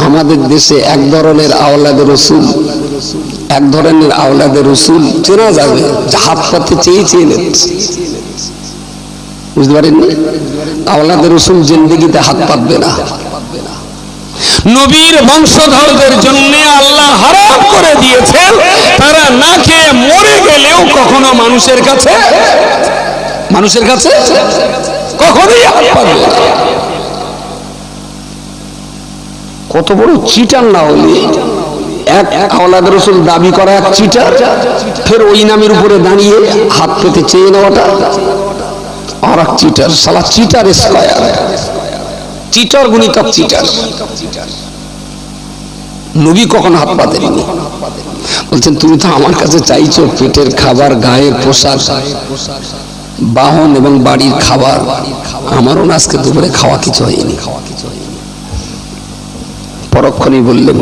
আমাদের দেশে এক ধরনের আওলাদে রসুল চেনা যাবে, হাত পাতে চেয়ে নিচ্ছে। বুঝতে পারেননি? আওলাদে রসুল জিন্দেগিতে হাত পাতবে না। নবীর বংশধরদের জন্য আল্লাহ হারাম করে দিয়েছেন, তারা না খেয়ে মরে গেলেও কখনো মানুষের কাছে কখনোই হাত পাতবে না। কত বড় চিটার না হলে এক আওলাদে রসুল দাবি করা এক চিটার, ফের ওই নামের উপরে দাঁড়িয়ে হাত পেতে চেয়ে নেওয়াটা আর এক চিটার। সালা চিটার স্কয়ার, চিটার গুণিতক চিটার। নবী কখনো হাত পাতেননি। বলছেন তুমি তো আমার কাছে চাইছো পেটের খাবার, গায়ের পোশাক, বাহন এবং বাড়ির খাবার, আমারও না আজকে দুপুরে খাওয়া কিছু হয়নি। পরক্ষণেই বললেন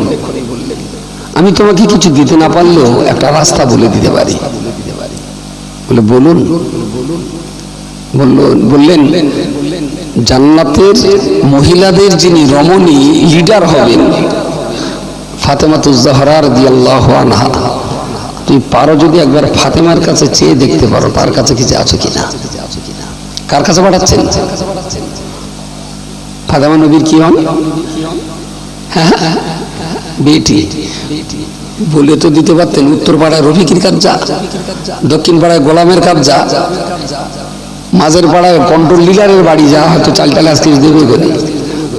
আমি তোমাকে কিছু দিতে না পারলেও একটা রাস্তা বলে দিতে পারি। বলে বলুন। বললেন জান্নাতের মহিলাদের যিনি রমণী লিডার হবেন ফাতেমাতুজ জাহরা রাদিয়াল্লাহু আনহা, তুমি পারো যদি একবার ফাতেমার কাছে চেয়ে দেখতে পারো তার কাছে কিছু আছে কিনা। কার কাছে পাঠাচ্ছেন? ফাতেমা নবীর কি হন? বেটি। বলে তো দিতে পারতেন উত্তর পাড়ায় রফিকির কাজ যা, দক্ষিণ পাড়ায় গোলামের কাজ যা, মাঝের পাড়ায় কন্ট্রোল লিডারের বাড়ি যা, হয়তো চাল টাল আজকে দেবে বলে।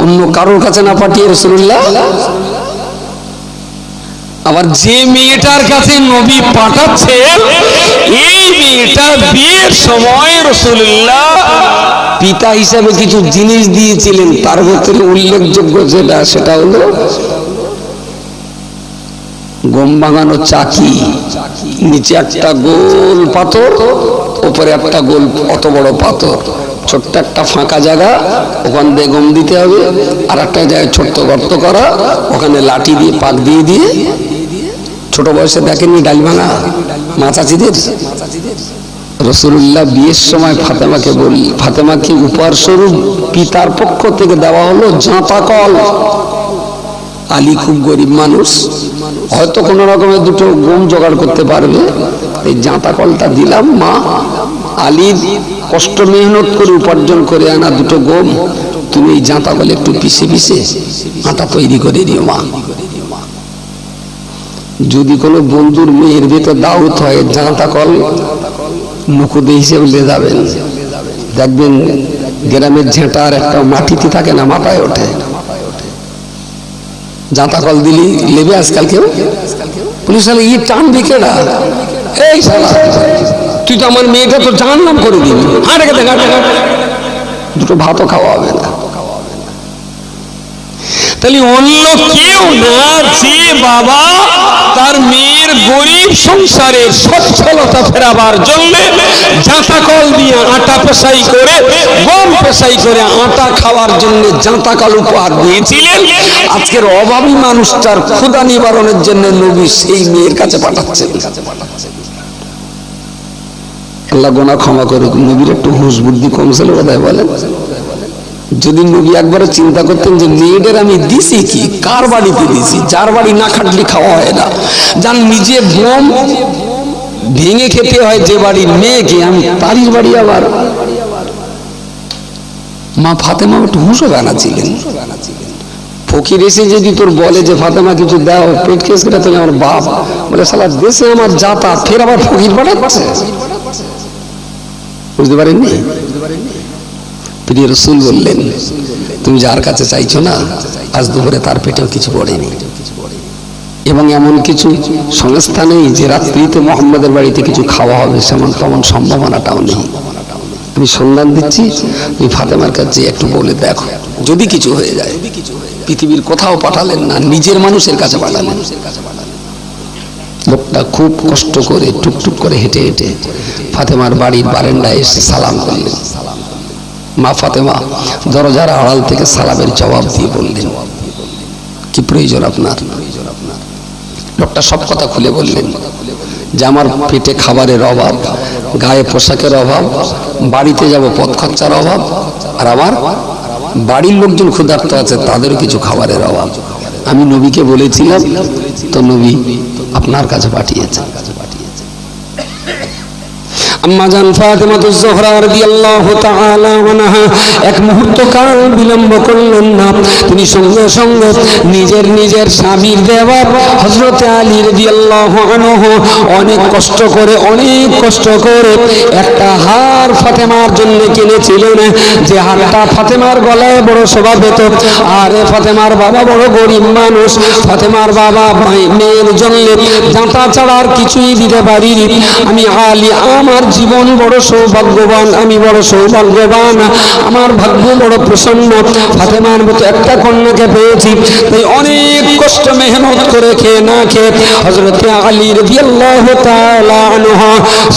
অন্য কারোর কাছে না পাঠিয়ে রাসূলুল্লাহ আবার যে মেয়েটার কাছে নবী পাঠাচ্ছেন এই মেয়েটা বিয়ের সময় রাসূলুল্লাহ পিতা হিসাবে কিছু জিনিস দিয়েছিলেন, তার ভিতরে উল্লেখযোগ্য যেটা সেটা হলো গম ভাঙানো চাকি, নিচে একটা গোল পাথর, উপরে একটা গোল অত বড় পাথর, ছোট্ট একটা ফাঁকা জায়গা, ওখান দিয়ে গম দিতে হবে, আর একটা জায়গায় ছোট্ট গর্ত করা, ওখানে লাঠি দিয়ে পাক দিয়ে দিয়ে। ছোট বয়সে দেখেননি ডাল ভাঙা মা চাচিদের? রাসূলুল্লাহ বিয়ের সময় ফাতেমাকে উপহার স্বরূপ পিতার পক্ষ থেকে দেওয়া হলো জাঁতা কল। আলী খুব গরিব মানুষ, হয়তো কোনো রকমের দুটো গম জোগাড় করতে পারবে, এই জাঁতা কলটা দিলাম মা, আলীর কষ্ট মেহনত করে উপার্জন করে আনা দুটো গম, তুমি এই জাঁতা কলে একটু পিষে পিষে আটা তৈরি করে দিও মা। যদি কোনো বন্ধুর মেয়ের ভেতর দাওয়াত হয় জাঁতা কল নুকুদে হিসেবে নিয়ে যাবেন, দেখবেন গ্রামের ঝেঁটার একটা মাটিতে থাকে না, মাথায় ওঠে। জাঁতা কল দিলি লেবে আজকাল কেউ? পুলিশ ই টানবি কেডা? এই শালা তুই তো আমার মেয়েটা তো জাহান্নাম করে দিবি, হাঁটে দেখা দুটো ভাতও খাওয়া হবে না। তাহলে অন্য কেউ না, যে বাবা তার মেয়ের গরিব সংসারে সচ্ছলতা ফেরাবার জন্য জাঁতা কল দিয়ে আটা পেশাই করে, গম পেশাই করে আটা খাওয়ার জন্য জাঁতা কল উপহার দিয়েছিলেন, আজকের অভাবী মানুষটার ক্ষুধা নিবারণের জন্য নবী সেই মেয়ের কাছে পাঠাচ্ছেন। আল্লাহ গোনা ক্ষমা করুক, নবীর একটু হুঁশ বুদ্ধি কম ছিল বোধহয়। বলেন যদি নবী একবারে চিন্তা করতেন যে মেয়েদের আমি দিছি কি, কার বাড়িতে দিছি, যার বাড়ি না খাটলে খাওয়া হয় না, যার নিজে বোম ভেঙে খেতে হয় যে বাড়ির মেয়েকে, আমি তারই বাড়ি। আবার মা ফাতেমা একটু হুঁশো গানা ছিলেন। ফকির এসে যদি তোর বলে যে ফাতেমা কিছু দাও, পেট খেয়ে সেটা তুমি আমার বাপ, বলে শালা দেশে আমার যাতা, ফের আবার ফকির পাঠাচ্ছে। বুঝতে পারেননি? প্রিয় রাসূল বললেন তুমি যার কাছে চাইছো না আজ দুপুরে তার পেটেও কিছু পড়েনি, এবং এমন কিছু সংস্থা নেই যে রাত্রিতে মুহাম্মদের বাড়িতে কিছু খাওয়া হবে, তেমন সম্ভাবনাটাও নেই। আমি সন্ধান দিচ্ছি, তুমি ফাতেমার কাছে একটু বলে দেখো, যদি কিছু হয়ে যায়। পৃথিবীর কোথাও পাঠালেন না, নিজের মানুষের কাছে পাঠালেন। লোকটা খুব কষ্ট করে টুকটুক করে হেঁটে হেঁটে ফাতেমার বাড়ির বারান্দায় এসে সালাম করলেন। মা ফাতেমা দরজার আড়াল থেকে সালামের জবাব দিয়ে বললেন কি প্রয়োজন আপনার? লোকটা সব কথা খুলে বললেন যে আমার পেটে খাবারের অভাব, গায়ে পোশাকের অভাব, বাড়িতে যাব পথ খরচার অভাব, আর আমার বাড়ির লোকজন ক্ষুধার্ত আছে তাদেরও কিছু খাবারের অভাব। আমি নবীকে বলেছিলাম, তো নবী আপনার কাছে পাঠিয়েছেন। আম্মা জান ফাতেমাতুজ জোহরা রাদিয়াল্লাহু তাআলা আনহা এক মুহূর্ত কাল বিলম্ব করলেন না, তিনি সঙ্গে সঙ্গে নিজের স্বামীর দেওয়া হযরত আলী রাদিয়াল্লাহু আনহু অনেক কষ্ট করে একটা হার ফাতেমার জন্য কিনেছিলেন, যে হারটা ফাতেমার গলায় বড় শোভা পেত। আর ফাতেমার বাবা বড় গরিব মানুষ, ফাতেমার বাবা মেয়ের জন্য জাঁতা ছাড়া আর কিছুই দিতে পারিনি। আমি আলী আমার জীবন বড় সৌভাগ্যবান, আমি বড় সৌভাগ্যবান, আমার ভাগ্য বড় প্রসন্ন, ফাতেমার মতো একটা কন্যাকে পেয়েছি। তাই অনেক কষ্ট মেহনত করে খেয়ে না খেয়ে হযরত আলী রাদিয়াল্লাহু তাআলা আনহু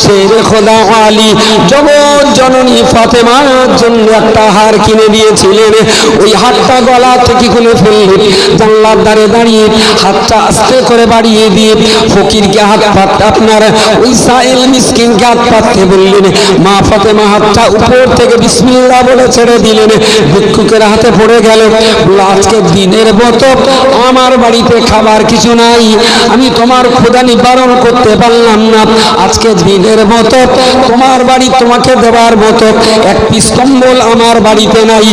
শেরে খোদা আলী জগৎ জননী ফাতেমার জন্য একটা হার কিনে দিয়েছিলেন। ওই হারটা গলা থেকে খুলে ফেললেন, জানলার ধারে দাঁড়িয়ে হাতটা আস্তে করে বাড়িয়ে দিয়ে ফকিরকে হাত পাততে, আপনার ওই সাইল মিসকিনকে হাত পাততে বললেন। মা ফাতেমা হাতটা উপর থেকে বিসমিল্লাহ বলে ছেড়ে দিলেন। ভিক্ষুকের হাতে পড়ে গেল। আজকে দিনের মতো আমার বাড়িতে খাবার কিছু নাই, আমি তোমার ক্ষুধা নিবারণ করতে পারলাম না। আজকে দিনের মতো তোমার বাড়ি তোমাকে দেওয়ার মতো এক পিস কম্বল আমার বাড়িতে নাই,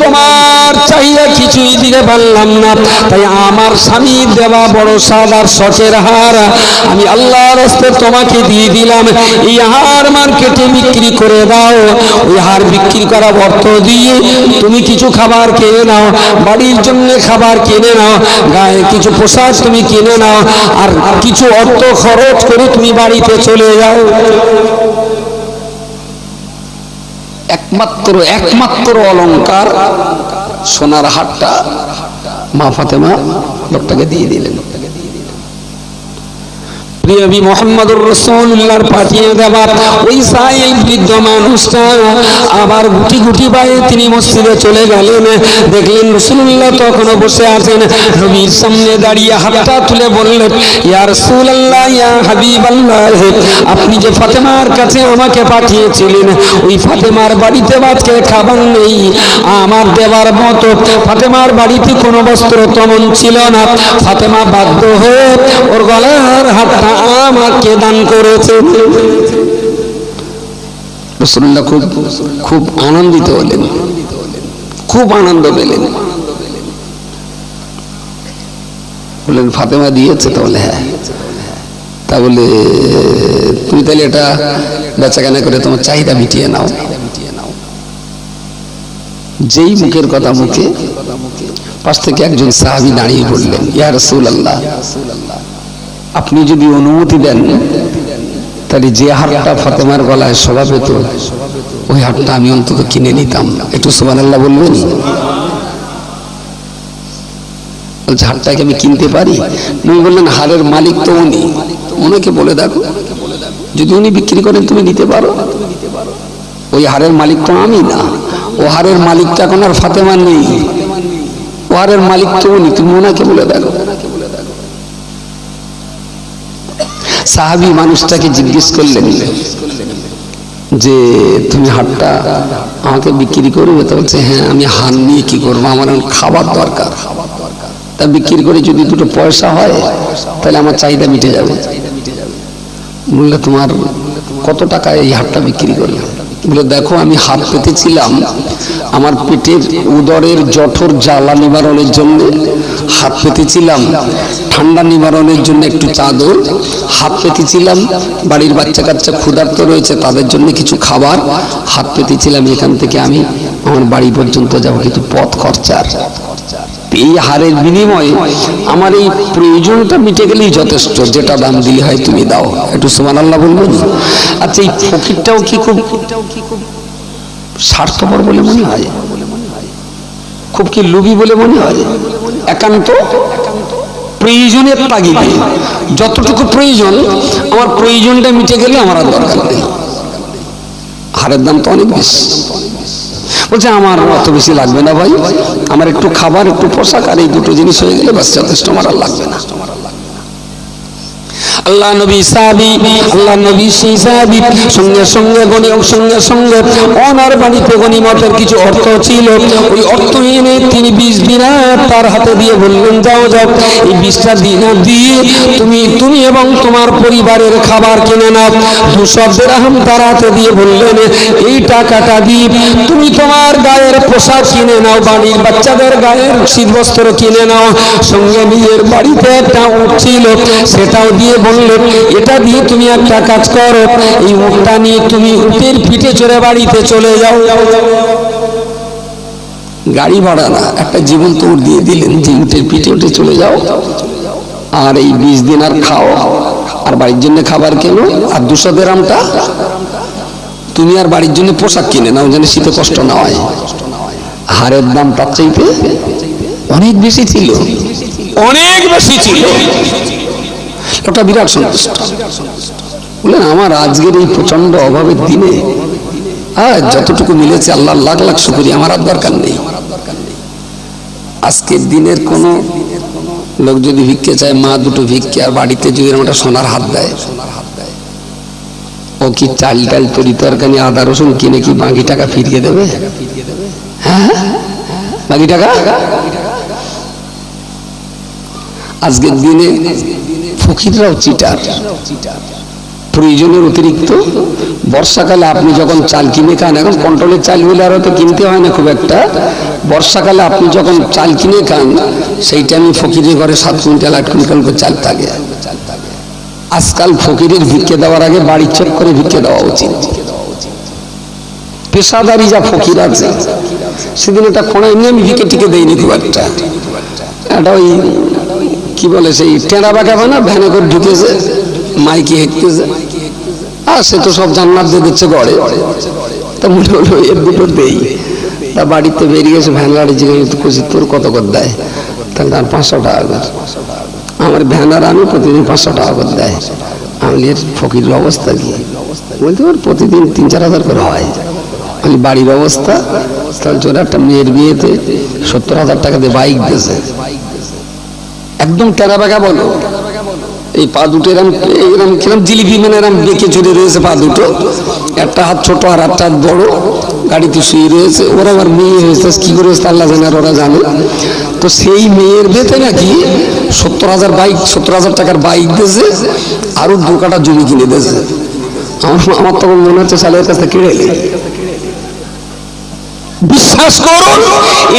তোমার চাহিদা কিছুই দিতে পারলাম না। তাই আমার স্বামী দেওয়া বড় সাদার শখের হার আমি আল্লাহর রাস্তায় তোমাকে দিয়ে দিলাম। এই হার মার্কেটে বিক্রি করে দাও। ওই হার বিক্রি করা অর্থ দিয়ে তুমি কিছু খাবার কিনে নাও, বাড়ির জন্য খাবার কিনে নাও, গায়ে কিছু পোশাক তুমি কিনে নাও, আর কিছু অর্থ খরচ করে তুমি বাড়িতে চলে যাও। একমাত্র অলংকার সোনার হারটা মা ফাতেমা লোকটাকে দিয়ে দিলেন। প্রিয় নবী মুহাম্মদুর রাসূলুল্লাহর পাঠিয়ে দেওয়া ওই সাইল বৃদ্ধ মানুষটা আবার গুটি গুটি পায়ে তিনি মসজিদে চলে গেলেন। দেখলেন রাসূলুল্লাহ তখনও বসে আছেন। নবীর সামনে দাঁড়িয়ে হাতটা তুলে বললেন, ইয়া রাসূলুল্লাহ, ইয়া হাবিবাল্লাহ, আপনি যে ফাতেমার কাছে আমাকে পাঠিয়েছিলেন, ওই ফাতেমার বাড়িতে আজকে খাবার নেই আমার দেওয়ার মতো। ফাতেমার বাড়িতে কোনো বস্ত্র তেমন ছিল না। ফাতেমা বাধ্য হয়ে ওর গলার হাতটা আমাকে দান করেছে। রাসূলুল্লাহ খুব আনন্দিত হলেন, খুব আনন্দ পেলেন। বললেন ফাতেমা দিয়েছে? তাহলে হ্যাঁ। তাহলে তুমি তাহলে এটা বেচাকেনা করে তোমার চাহিদা মিটিয়ে নাও। যেই মুখের কথা মুখে পাশ থেকে একজন সাহাবী দাঁড়িয়ে বললেন, ইয়া রাসূলুল্লাহ, আপনি যদি অনুমতি দেন তাহলে যে হারটা ফাতেমার গলায় শোভা পেত ওই হারটা আমি অন্তত কিনে নিতাম। একটু সুবহানাল্লাহ বলবেন? বলছে হারটাকে আমি কিনতে পারি? উনি বললেন, হারের মালিক তো উনি, ওনাকে বলে দেখো, যদি উনি বিক্রি করেন তুমি নিতে পারো। ওই হারের মালিক তো আমি না, ও হারের মালিকটা এখন আর ফাতেমা নেই, ও হারের মালিক তো উনি, তুমি ওনাকে বলে দেখো। সাহাবী মানুষটাকে জিজ্ঞেস করলেন যে তুমি হারটা আমাকে বিক্রি করবে? তো বলছে হ্যাঁ, আমি হার নিয়ে কি করবো, আমার খাবার দরকার, তা বিক্রি করে যদি দুটো পয়সা হয় তাহলে আমার চাহিদা মিটে যাবে। বললে তোমার কত টাকায় এই হারটা বিক্রি করবে? বলে দেখো, আমি হাত পেতেছিলাম আমার পেটের উদরের জঠর জ্বালা নিবারণের জন্য, হাত পেতেছিলাম ঠান্ডা নিবারণের জন্য একটু চাদর, হাত পেতেছিলাম বাড়ির বাচ্চা কাচ্চা ক্ষুধার্ত রয়েছে তাদের জন্য কিছু খাবার, হাত পেতেছিলাম এখান থেকে আমি আমার বাড়ি পর্যন্ত যাবো কিছু পথ খরচার। এই হারের বিনিময়ে আমার এই প্রয়োজনটা মিটে গেলেই যথেষ্ট, যেটা দাম দিলে হয় তুমি দাও। একটু সুবহানাল্লাহ বলবেন? আচ্ছা, এই ফকিরটাও কি খুব স্বার্থপর বলে মনে হয়? খুব কি লোভী বলে মনে হয়? একান্ত প্রয়োজনের তাগিদে, যতটুকু প্রয়োজন আমার প্রয়োজনটা মিটে গেলে আমার আর দরকার নেই। হারের দাম তো অনেক বেশি। বলছে আমার অত বেশি লাগবে না ভাই, আমার একটু খাবার একটু পোশাক আর এই দুটো জিনিস হয়ে গেলে বাস যথেষ্ট, আমার আর লাগবে না। আল্লাহ নবী সাহাবী, আল্লাহ নবী সেই সাহাবী সঙ্গে সঙ্গে ওনার বাড়িতে গনিমতের কিছু অর্থ ছিল, ওই অর্থ এনে তিনি 20 দিনার তার হাতে দিয়ে বললেন, যাও যাও এই 20টা দিনার দিয়ে তুমি এবং তোমার পরিবারের খাবার কিনে নাও। 200 দিরহাম তার হাতে দিয়ে বললেন, এই টাকাটা দিয়ে তুমি তোমার গায়ের পোশাক কিনে নাও, বাড়ির বাচ্চাদের গায়ের শীতবস্ত্র কিনে নাও। সঙ্গে নিজের বাড়িতে একটা উট ছিল, সেটাও দিয়ে বললেন, এটা দিয়ে তুমি একটা কাজ করো, এই উটটা নিয়ে তুমি উটের পিঠে চড়ে বাড়িতে চলে যাও। গাড়ি ভাড়া না, একটা জীবন্ত উট দিয়ে দিলেন যে উটের পিঠে উঠে চলে যাও আর এই 20 দিনার খাও আর বাড়ির জন্য খাবার কেন, আর 200 দিরহামটা তুমি আর বাড়ির জন্য পোশাক কিনে নাও যেন শীতে কষ্ট না হয়। হারের দাম তার চাইতে অনেক বেশি ছিল, অনেক বেশি ছিল। ওটা বিরাট সন্তুষ্ট বললেন, আমার আজকের এই প্রচন্ড অভাবের দিনে যতটুকু মিলেছে আল্লাহ লাখ লাখ শুকরিয়া, আমার আর দরকার নেই। আজকের দিনের কোন লোক যদি ভিক্ষে চায়, মা দুটো ভিক্ষে আর বাড়িতে যদি একটা সোনার হাত দেয়, ও কি চাল ডাল তরি তরকারি আদা রসুন কিনে কি বাকি টাকা ফিরিয়ে দেবে? হ্যাঁ, বাকি টাকা। আজকের দিনে ফকিররাও চিটার। প্রয়োজনের অতিরিক্ত বর্ষাকালে আপনি যখন চাল কিনে খান, এখন কন্ট্রোলের চাল বলে আর তো কিনতে হয় না খুব একটা, বর্ষাকালে আপনি যখন চাল কিনে খান সেই টাইমে ফকিরের ঘরে 7 কুইন্টাল 8 কুইন্টাল করে চাল থাকে। আজকাল ফকিরের ভিক্ষে দেওয়ার আগে বাড়ি চেক করে ভিক্ষে দেওয়া উচিত। পেশাদারি যা ফকির আছে, সেদিন এটা খোঁড়া এমনি আমি ভিক্ষে টিকে দেয়নি খুব একটা, এটা ওই কি বলে সেই টেঁড়া বাঁকা না ভ্যানে করে ঢুকেছে, মাইকে হেঁটতেছে, আর সে তো সব জান্নাত দিয়ে দিচ্ছে গড়ে। তা মনে হলো এর দুটো দেই। তা বাড়িতে বেরিয়ে এসে ভ্যান গাড়ি জিজ্ঞেস করছি, তোর কত করে দেয়? তাহলে তার 500 টাকা করে। আমার ভ্যানার আমি প্রতিদিন 500 টাকা করে দেয়। আমি এর ফকিরের অবস্থা কি? বলতে ওর প্রতিদিন 3-4 হাজার করে হয়। আমি বাড়ির অবস্থা, তাহলে ওরা একটা মেয়ের বিয়েতে 70,000 টাকা দিয়ে বাইক দিয়েছে, একদম টেরা বাঁকা বলো, এই পা দুটো এরম এরম কিরম জিলিপি মানে এরম বেঁকে চড়ে রয়েছে পা দুটো, একটা হাত ছোট আর একটা হাত বড়, গাড়িতে শুয়ে রয়েছে। ওরা আবার মেয়ে হয়েছে, কি করে আল্লাহ জানে আর ওরা জানে। তো সেই মেয়ের বিয়েতে নাকি 70,000 টাকার বাইক দিয়েছে, আরো 2 কাঠা জমি কিনে দিয়েছে। আমার তখন মনে হচ্ছে সালের কাছ থেকে কেড়ে এলে। বিশ্বাস করুন,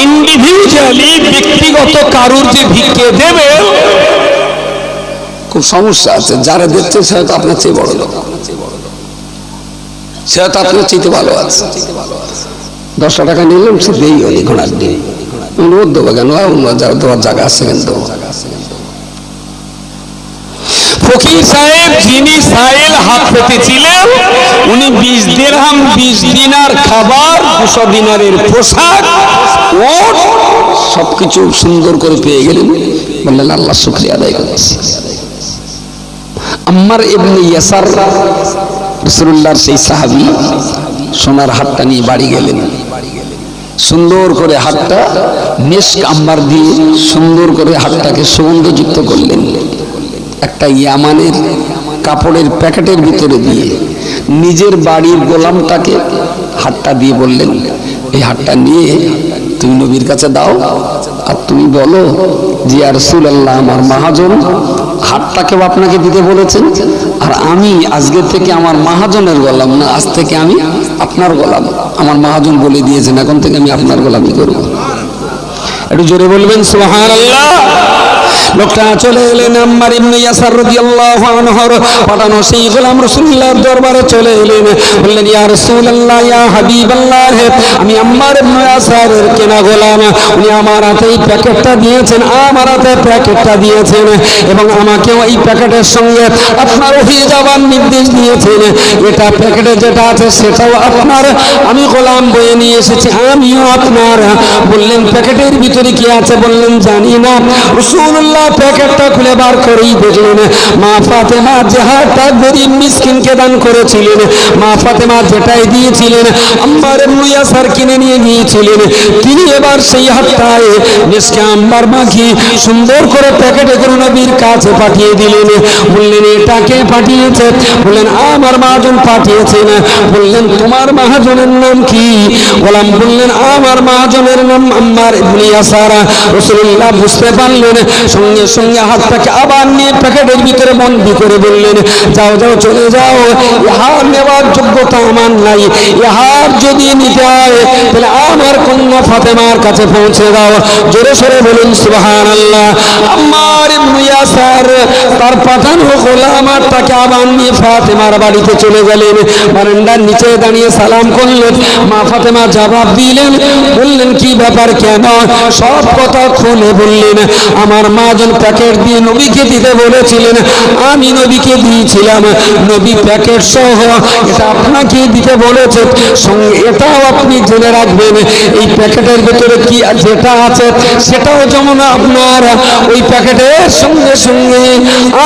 ইন্ডিভিজুয়ালি ব্যক্তিগত কারুর যে ভিক্ষে দেবে খুব সমস্যা আছে। যারা দেখছে সে হয়তো আপনার চেয়ে বড় লোক, সে হয়তো আপনার চেয়ে ভালো আছে। 10 টাকা নিলাম, সে দেই হলি ঘোড়ার দিন ওর দেবো কেন, যারা দেওয়ার জায়গা আছে কেন দেবো। ফকির সাহেব যিনি সাইল হাত পেতেছিলেন, উনি 20 দিরহাম 20 দিনার খাবার, 200 দিনারের পোশাক, ওট সবকিছু সুন্দর করে পেয়ে গেলেন। বললেন আল্লাহ শুকরিয়া আদায় করছি। আম্মার ইবনে ইয়াসার রাসূলুল্লাহর সেই সাহাবী সোনার হাতটা নিয়ে বাড়ি গেলেন। সুন্দর করে হাতটা মিশক আম্বার দিয়ে সুন্দর করে হাতটাকে সুগন্ধযুক্ত করলেন। একটা ইয়ামানের কাপড়ের প্যাকেটের ভিতরে দিয়ে নিজের বাড়ির গোলামটাকে হাতটা দিয়ে বললেন, এই হাতটা নিয়ে তুমি নবীর কাছে দাও, আর তুমি বলো যে ইয়া রাসূলুল্লাহ, আমার মহাজন হাতটাকেও আপনাকে দিতে বলেছেন, আর আমি আজকে থেকে আমার মহাজনের গোলাম না, আজ থেকে আমি আপনার গোলাম। আমার মহাজন বলে দিয়েছেন, এখন থেকে আমি আপনার গোলামি করব। একটু জোরে বলবেন সুবহানাল্লাহ। লোকটা চলে এলেন আম্মার ইবনে ইয়াসার রাদিয়াল্লাহু আনহুর পাঠানো সেই গোলাম রাসূলুল্লাহর দরবারে চলে এলেন। বললেন, ইয়া রাসূলুল্লাহ, ইয়া হাবিবাল্লাহ, আমি আম্মার ইবনে ইয়াসারের কেনা গোলাম। উনি আমার হাতে এই প্যাকেটটা দিয়েছেন, আমার হাতে প্যাকেটটা দিয়েছেন, এবং আমাকে ওই প্যাকেটের সঙ্গে আপনার ওহী যাবার নির্দেশ দিয়েছেন। এটা প্যাকেটে যেটা আছে সেটাও আপনার, আমি গোলাম বয়ে নিয়ে এসেছি, আমিও আপনার। বললেন, প্যাকেটের ভিতরে কি আছে? বললেন, জানি না। রাসূলুল্লাহ প্যাকেটটা খুলে বার করেই দেখলেন মা ফাতেমা যে হাতটা গরিব মিসকিনকে দান করেছিলেন, মা ফাতেমা যেটাই দিয়েছিলেন আম্মার ইবনে ইয়াসার কিনে নিয়ে গিয়েছিলেন, তিনি এবার সেই হাতটায় মিশকে আম্বার মাখি সুন্দর করে প্যাকেটে করে নবীর কাছে পাঠিয়ে দিলেন। বললেন, এটাকে পাঠিয়েছে? বললেন, আমার মহাজন পাঠিয়েছেন। বললেন, তোমার মহাজনের নাম কি? গোলাম বললেন, আমার মহাজনের নাম আম্মার ইবনে ইয়াসার। রাসূলুল্লাহ বুঝতে পারলেন, সঙ্গে সঙ্গে হাতটাকে আবার নিয়ে প্যাকেটের ভিতরে বন্দী করে বললেন, যাও যাও, চলে যাও, ইহার নেওয়ার যোগ্যতা আমার নাই। ইহার যদি নিতে হয় তাহলে আমার কন্যা ফাতেমার কাছে পৌঁছে দাও। জোরে সরে বলুন সুবহানাল্লাহ। আম্মার ইবনে ইয়াসার তার পাঠানো গোলামটাকে আবার নিয়ে ফাতেমার বাড়িতে চলে গেলেন। বারান্দার নিচে দাঁড়িয়ে সালাম করলেন। মা ফাতেমা জবাব দিলেন, বললেন, কি ব্যাপার, কেন? সব কথা খুলে বললেন। আমার মহাজন প্যাকেট দিয়ে নবীকে দিতে বলেছিলেন, আমি নবীকে দিয়েছিলাম। নবী প্যাকেট সহ এটা আপনাকে দিতে বলেছে, সঙ্গে এটাও আপনি জেনে রাখবেন এই প্যাকেটের ভেতরে কি যেটা আছে সেটাও যেমন আপনার ওই প্যাকেটের সঙ্গে সঙ্গে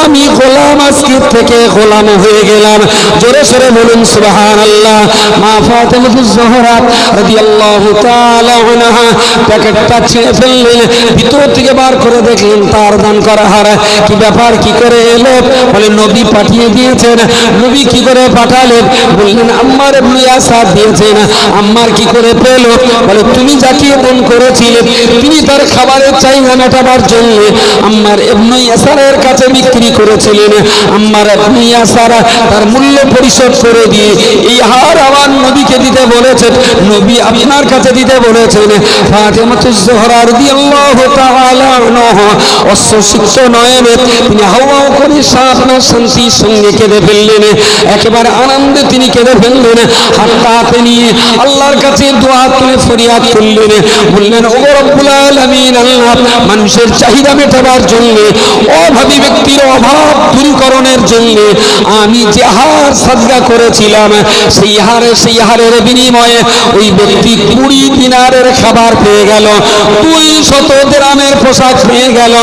আমি গোলাম আজকে থেকে গোলাম হয়ে গেলাম। জোরে সরে বলুন সুবহানাল্লাহ। মা ফাতেমাতুজ জোহরা রাদিয়াল্লাহু তাআলা আনহা প্যাকেটটা ছিঁড়ে ফেললেন, ভিতর থেকে বার করে দেখলেন তার দান করা হার। কি ব্যাপার, কি করে এলো? বলে নবী পাঠিয়ে দিয়েছেন। নবী কি করে পাঠালেন? বললেন আম্মার ইবনে ইয়াসার দিয়েছেন। আম্মার কি করে পেল? বলে তুমি যাকে দান করেছিলে তিনি তার খাবারের চাহিদা মেটাবার জন্য আম্মার ইবনে ইয়াসারের কাছে বিক্রি করেছিলেন। আম্মার ইবনে ইয়াসার তার মূল্য পরিশোধ করে দিয়ে এই হার আবার নবীকে দিতে বলেছেন, নবী আপনার কাছে দিতে বলেছেন। ফাতেমাতুজ জোহরা রাদিয়াল্লাহু তাআলা আনহা অশ্রুসিক্ত নয়নে তিনি হাওয়াও করে আপনার শান্তির সঙ্গে কেঁদে ফেললেন। একেবারে আনন্দে তিনি কেঁদে ফেললেন। হাতটা হাতে নিয়ে আল্লাহর কাছে দোয়া তুলে ফরিয়াদ করলেন, বললেন ও রব্বুল আলামিন, আল্লাহ মানুষের চাহিদা মেটাবার জন্য, অভাবী ব্যক্তির অভাব দূরীকরণের জন্য আমি যে হার সাদকা করেছিলাম সেই হারের বিনিময়ে ওই ব্যক্তি 20 দিনারের খাবার পেয়ে গেল, 200 দিরহামের পোশাক পেয়ে গেল,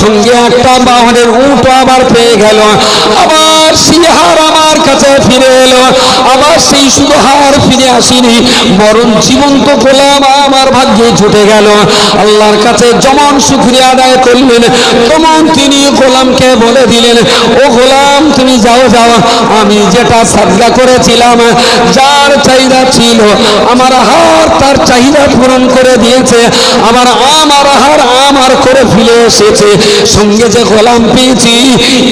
সঙ্গে একটা বাহনের উট আবার পেয়ে গেল। আবার সেই হার আমার কাছে ফিরে এলো। আবার সেই শুধু হার ফিরে আসেনি, বরং জীবন্ত গোলাম আমার ভাগ্যে জুটে গেল। আল্লাহর কাছে যেমন শুকরিয়া আদায় করলেন, তেমন তিনি গোলামকে বলে দিলেন, ও গোলাম তুমি যাও যাও, আমি যেটা সাদকা করেছিলাম যার চাহিদা ছিল আমার হার তার চাহিদা পূরণ করে দিয়েছে। আমার হার আমার করে ফিরে এসেছে। সঙ্গে যে গোলাম পেয়েছি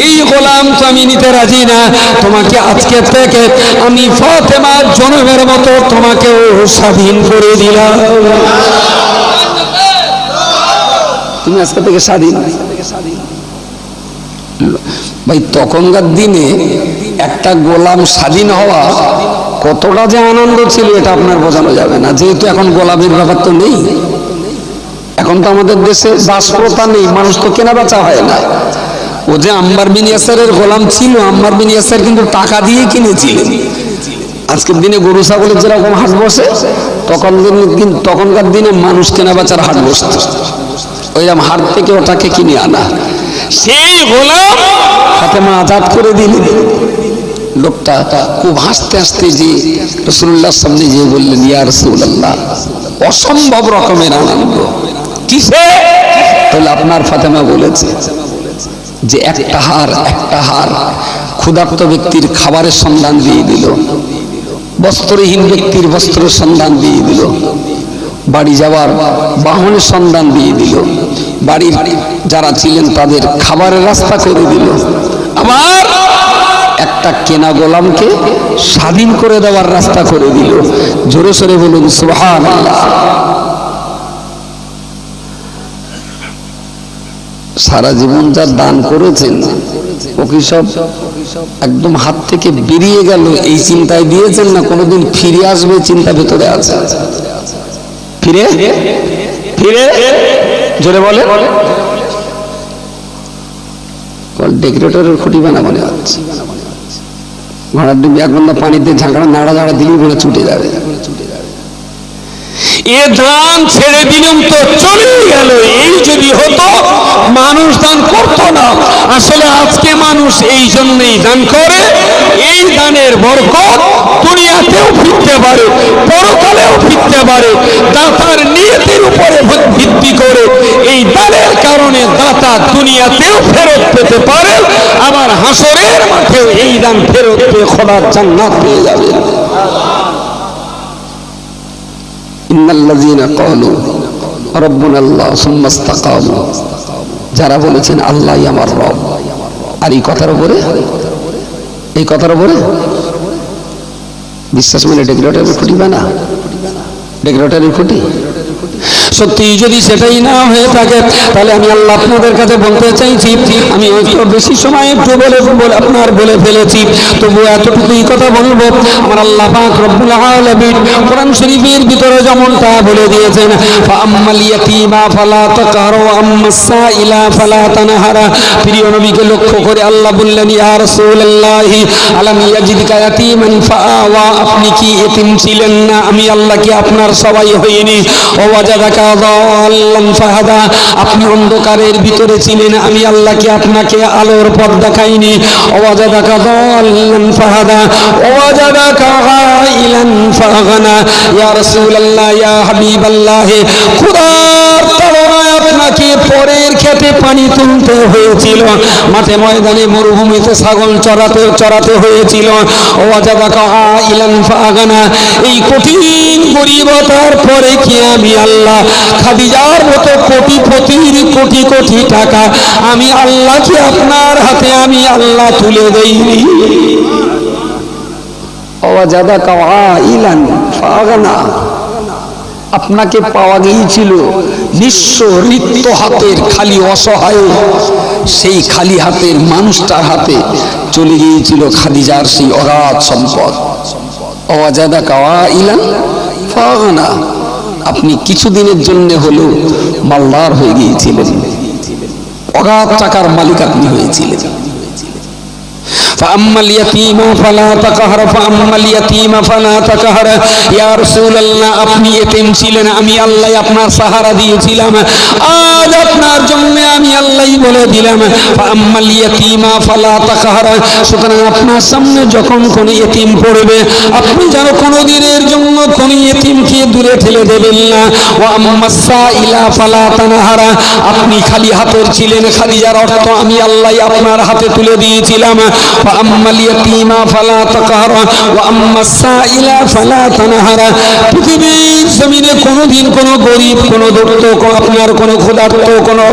এই গোলাম তো আমি নিতে রাজি না। তোমাকে আজকে থেকে আমি ফাতেমার জনমের মতো তোমাকেও স্বাধীন করে দিলাম। তুমি আজকে থেকে স্বাধীন। ভাই তখনকার দিনে একটা গোলাম স্বাধীন হওয়া কতটা যে আনন্দ ছিল এটা আপনার বোঝানো যাবে না। যেহেতু এখন গোলামের ব্যাপার তো নেই, এখন তো আমাদের দেশে দাসপ্রথা নেই, মানুষ তো কেনা বেচা হয় না। ও যে আম্মার বিন ইয়াসারের গোলাম ছিল, আম্মার বিন ইয়াসার কিন্তু টাকা দিয়ে কিনেছিলেন। আজকের দিনে গরু ছাগলের যেরকম হাট বসে তখনকার দিনে মানুষ কেনা বেচার হাট বসত, ওইরকম হাট থেকে ওটাকে কিনে আনা। সেই গোলাম ফাতেমা আজাদ করে দিলেন। লোকটা খুব হাসতে হাসতে যে রাসূলুল্লাহর সামনে গিয়ে বললেন, ইয়া রাসূলুল্লাহ, অসম্ভব রকমের আনন্দ। কিসে? তাহলে আপনার ফাতেমা বলেছে যে একটা হার ক্ষুধার্ত ব্যক্তির খাবারের সন্ধান দিয়ে দিল, বস্ত্রহীন ব্যক্তির বস্ত্রের সন্ধান দিয়ে দিল, বাড়ি যাওয়ার বাহনের সন্ধান দিয়ে দিল, বাড়ির যারা ছিলেন তাদের খাবারের রাস্তা করে দিল। আবার একটা কেনা গোলামকে স্বাধীন করে দেওয়ার রাস্তা করে দিল। জোরে সোরে বলুন সুবহানাল্লাহ। সারা জীবন যা দান করেছেন ও কি সব একদম হাত থেকে বেরিয়ে গেল এই চিন্তায় দিয়েছেন, না কোনোদিন ফিরে আসবে চিন্তা ভেতরে আছে? ফিরে জোরে বলে ডেকোরেটরের খুঁটি বানা মনে হচ্ছে। ঘোড়ার ডুবি এক ঘন্টা পানিতে ঝাঁকড়া নাড়া দিলেই ঘোড়া ছুটে যাবে। এ দান ছেড়ে দিলাম তো চলে গেল। এই যদি হতো মানুষ দান করতো না। আসলে আজকে মানুষ এই জন্যই দান করে, এই দানের বরকত দুনিয়াতেও ফিরতে পারে, পরকালেও ফিরতে পারে। দাতার নিয়তের উপরে ভিত্তি করে এই দানের কারণে দাতা দুনিয়াতেও ফেরত পেতে পারে, আবার হাসরের মাঠেও এই দান ফেরত পেয়ে খোদার জান্নাত পেয়ে যাবে। ইন্নাল্লাযীনা ক্বালু রাব্বুনাল্লাহ সুম্মা ইসতাকামু, যারা বলেছেন আল্লাহই আমার রব। আর এই কথার উপরে বিশ্বাস মানে ডেকোরেটরের খুঁটি বানা, ডেকোরেটরের খুঁটি সত্যি যদি সেটাই না হয়ে থাকে তাহলে আমি আল্লাহ আপনাদের কাছে বলতে চাইছি, আমি হয়তো বেশি সময় একটু বলে ফেলেছি, তবু এতটুকুই কথা বলবো। আমার আল্লাহ পাক রব্বুল আলামিন কোরআন শরীফের ভিতরে যেমনটা বলে দিয়েছেন, ফাআম্মাল ইয়াতীমা ফালা তাকহার ওয়া আম্মাস সাইলা ফালা তানহারা। প্রিয় নবীকে লক্ষ্য করে আল্লাহ বললেন, ইয়া রাসূলুল্লাহ আলাম ইয়াজিদকা ইয়াতীমান ফাআওয়া, আপনি কি এতিম ছিলেন না? আমি আল্লাহ কি আপনার সবাই হইনি? ওয়াজাদাকা যাল্লান ফাহাদা, আপনি অন্ধকারের ভিতরে ছিলেন, আমি আল্লাহ কি আপনাকে আলোর পথ দেখাইনি? ওয়াজাদাকা যাল্লান ফাহাদা ওয়াজাদাকা গাইলান ফাগানা। ইয়া রাসূলুল্লাহ, ইয়া হাবিবাল্লাহ, খোদার তাড়নায় আপনাকে পরের খেতে পানি তুলতে হয়েছিল, মাঠে ময়দানে মরুভূমিতে ছাগল চড়াতে হয়েছিল। ওয়াজাদাকা গাইলান ফাগানা, এই কঠিন গরিবতার পরে কি আমি আল্লাহ খাদিজার মতো কোটিপতির কোটি কোটি টাকা আমি আল্লাহ কি আপনার হাতে আমি আল্লাহ তুলে দেইনি? ওয়াজাদাকা গাইলান ফাগানা, আপনাকে পাওয়া গিয়েছিল নিঃস্ব রিক্ত হাতের, খালি অসহায়, সেই খালি হাতের মানুষটার হাতে চলে গিয়েছিল খাদিজার সেই অগাধ সম্পদ। ওয়াজাদাকা গাইলান ফাগানা, আপনি কিছুদিনের জন্য হলেও মালদার হয়ে গিয়েছিলেন, অগাধ টাকার মালিক আপনি হয়েছিলেন। ফাআম্মাল ইয়াতীমা ফালা তাকহার ফাআম্মাল ইয়াতীমা ফালা তাকহার। ইয়া রাসূলুল্লাহ, আপনি এতিম ছিলেন, আমি আল্লাহ আপনার সাহারা দিয়েছিলাম, আজ আপনার জন্য আমি আল্লাহই বলে দিলাম ফাআম্মাল ইয়াতীমা ফালা তাকহার। সুতরাং আপনার সামনে যখন কোন এতিম পড়বে, আপনি যেন কোনো দিনের জন্য কোন এতিমকে দূরে ঠেলে দেবেন না। ওয়া আম্মাস সাইলা ফালা তানহারা, আপনি খালি হাতের ছিলেন, খাদিজার অর্থ আমি আল্লাহ আপনার হাতে তুলে দিয়েছিলাম। ফাআম্মাল ইয়াতীমা ফালা তাকহার ওয়া আম্মাস সাইলা ফালা তানহারা। পৃথিবীর জমিনে কোনোদিন কোনো গরিব, কোনো দুঃখ, আপনার কোনো ক্ষুধার্ত, কোনো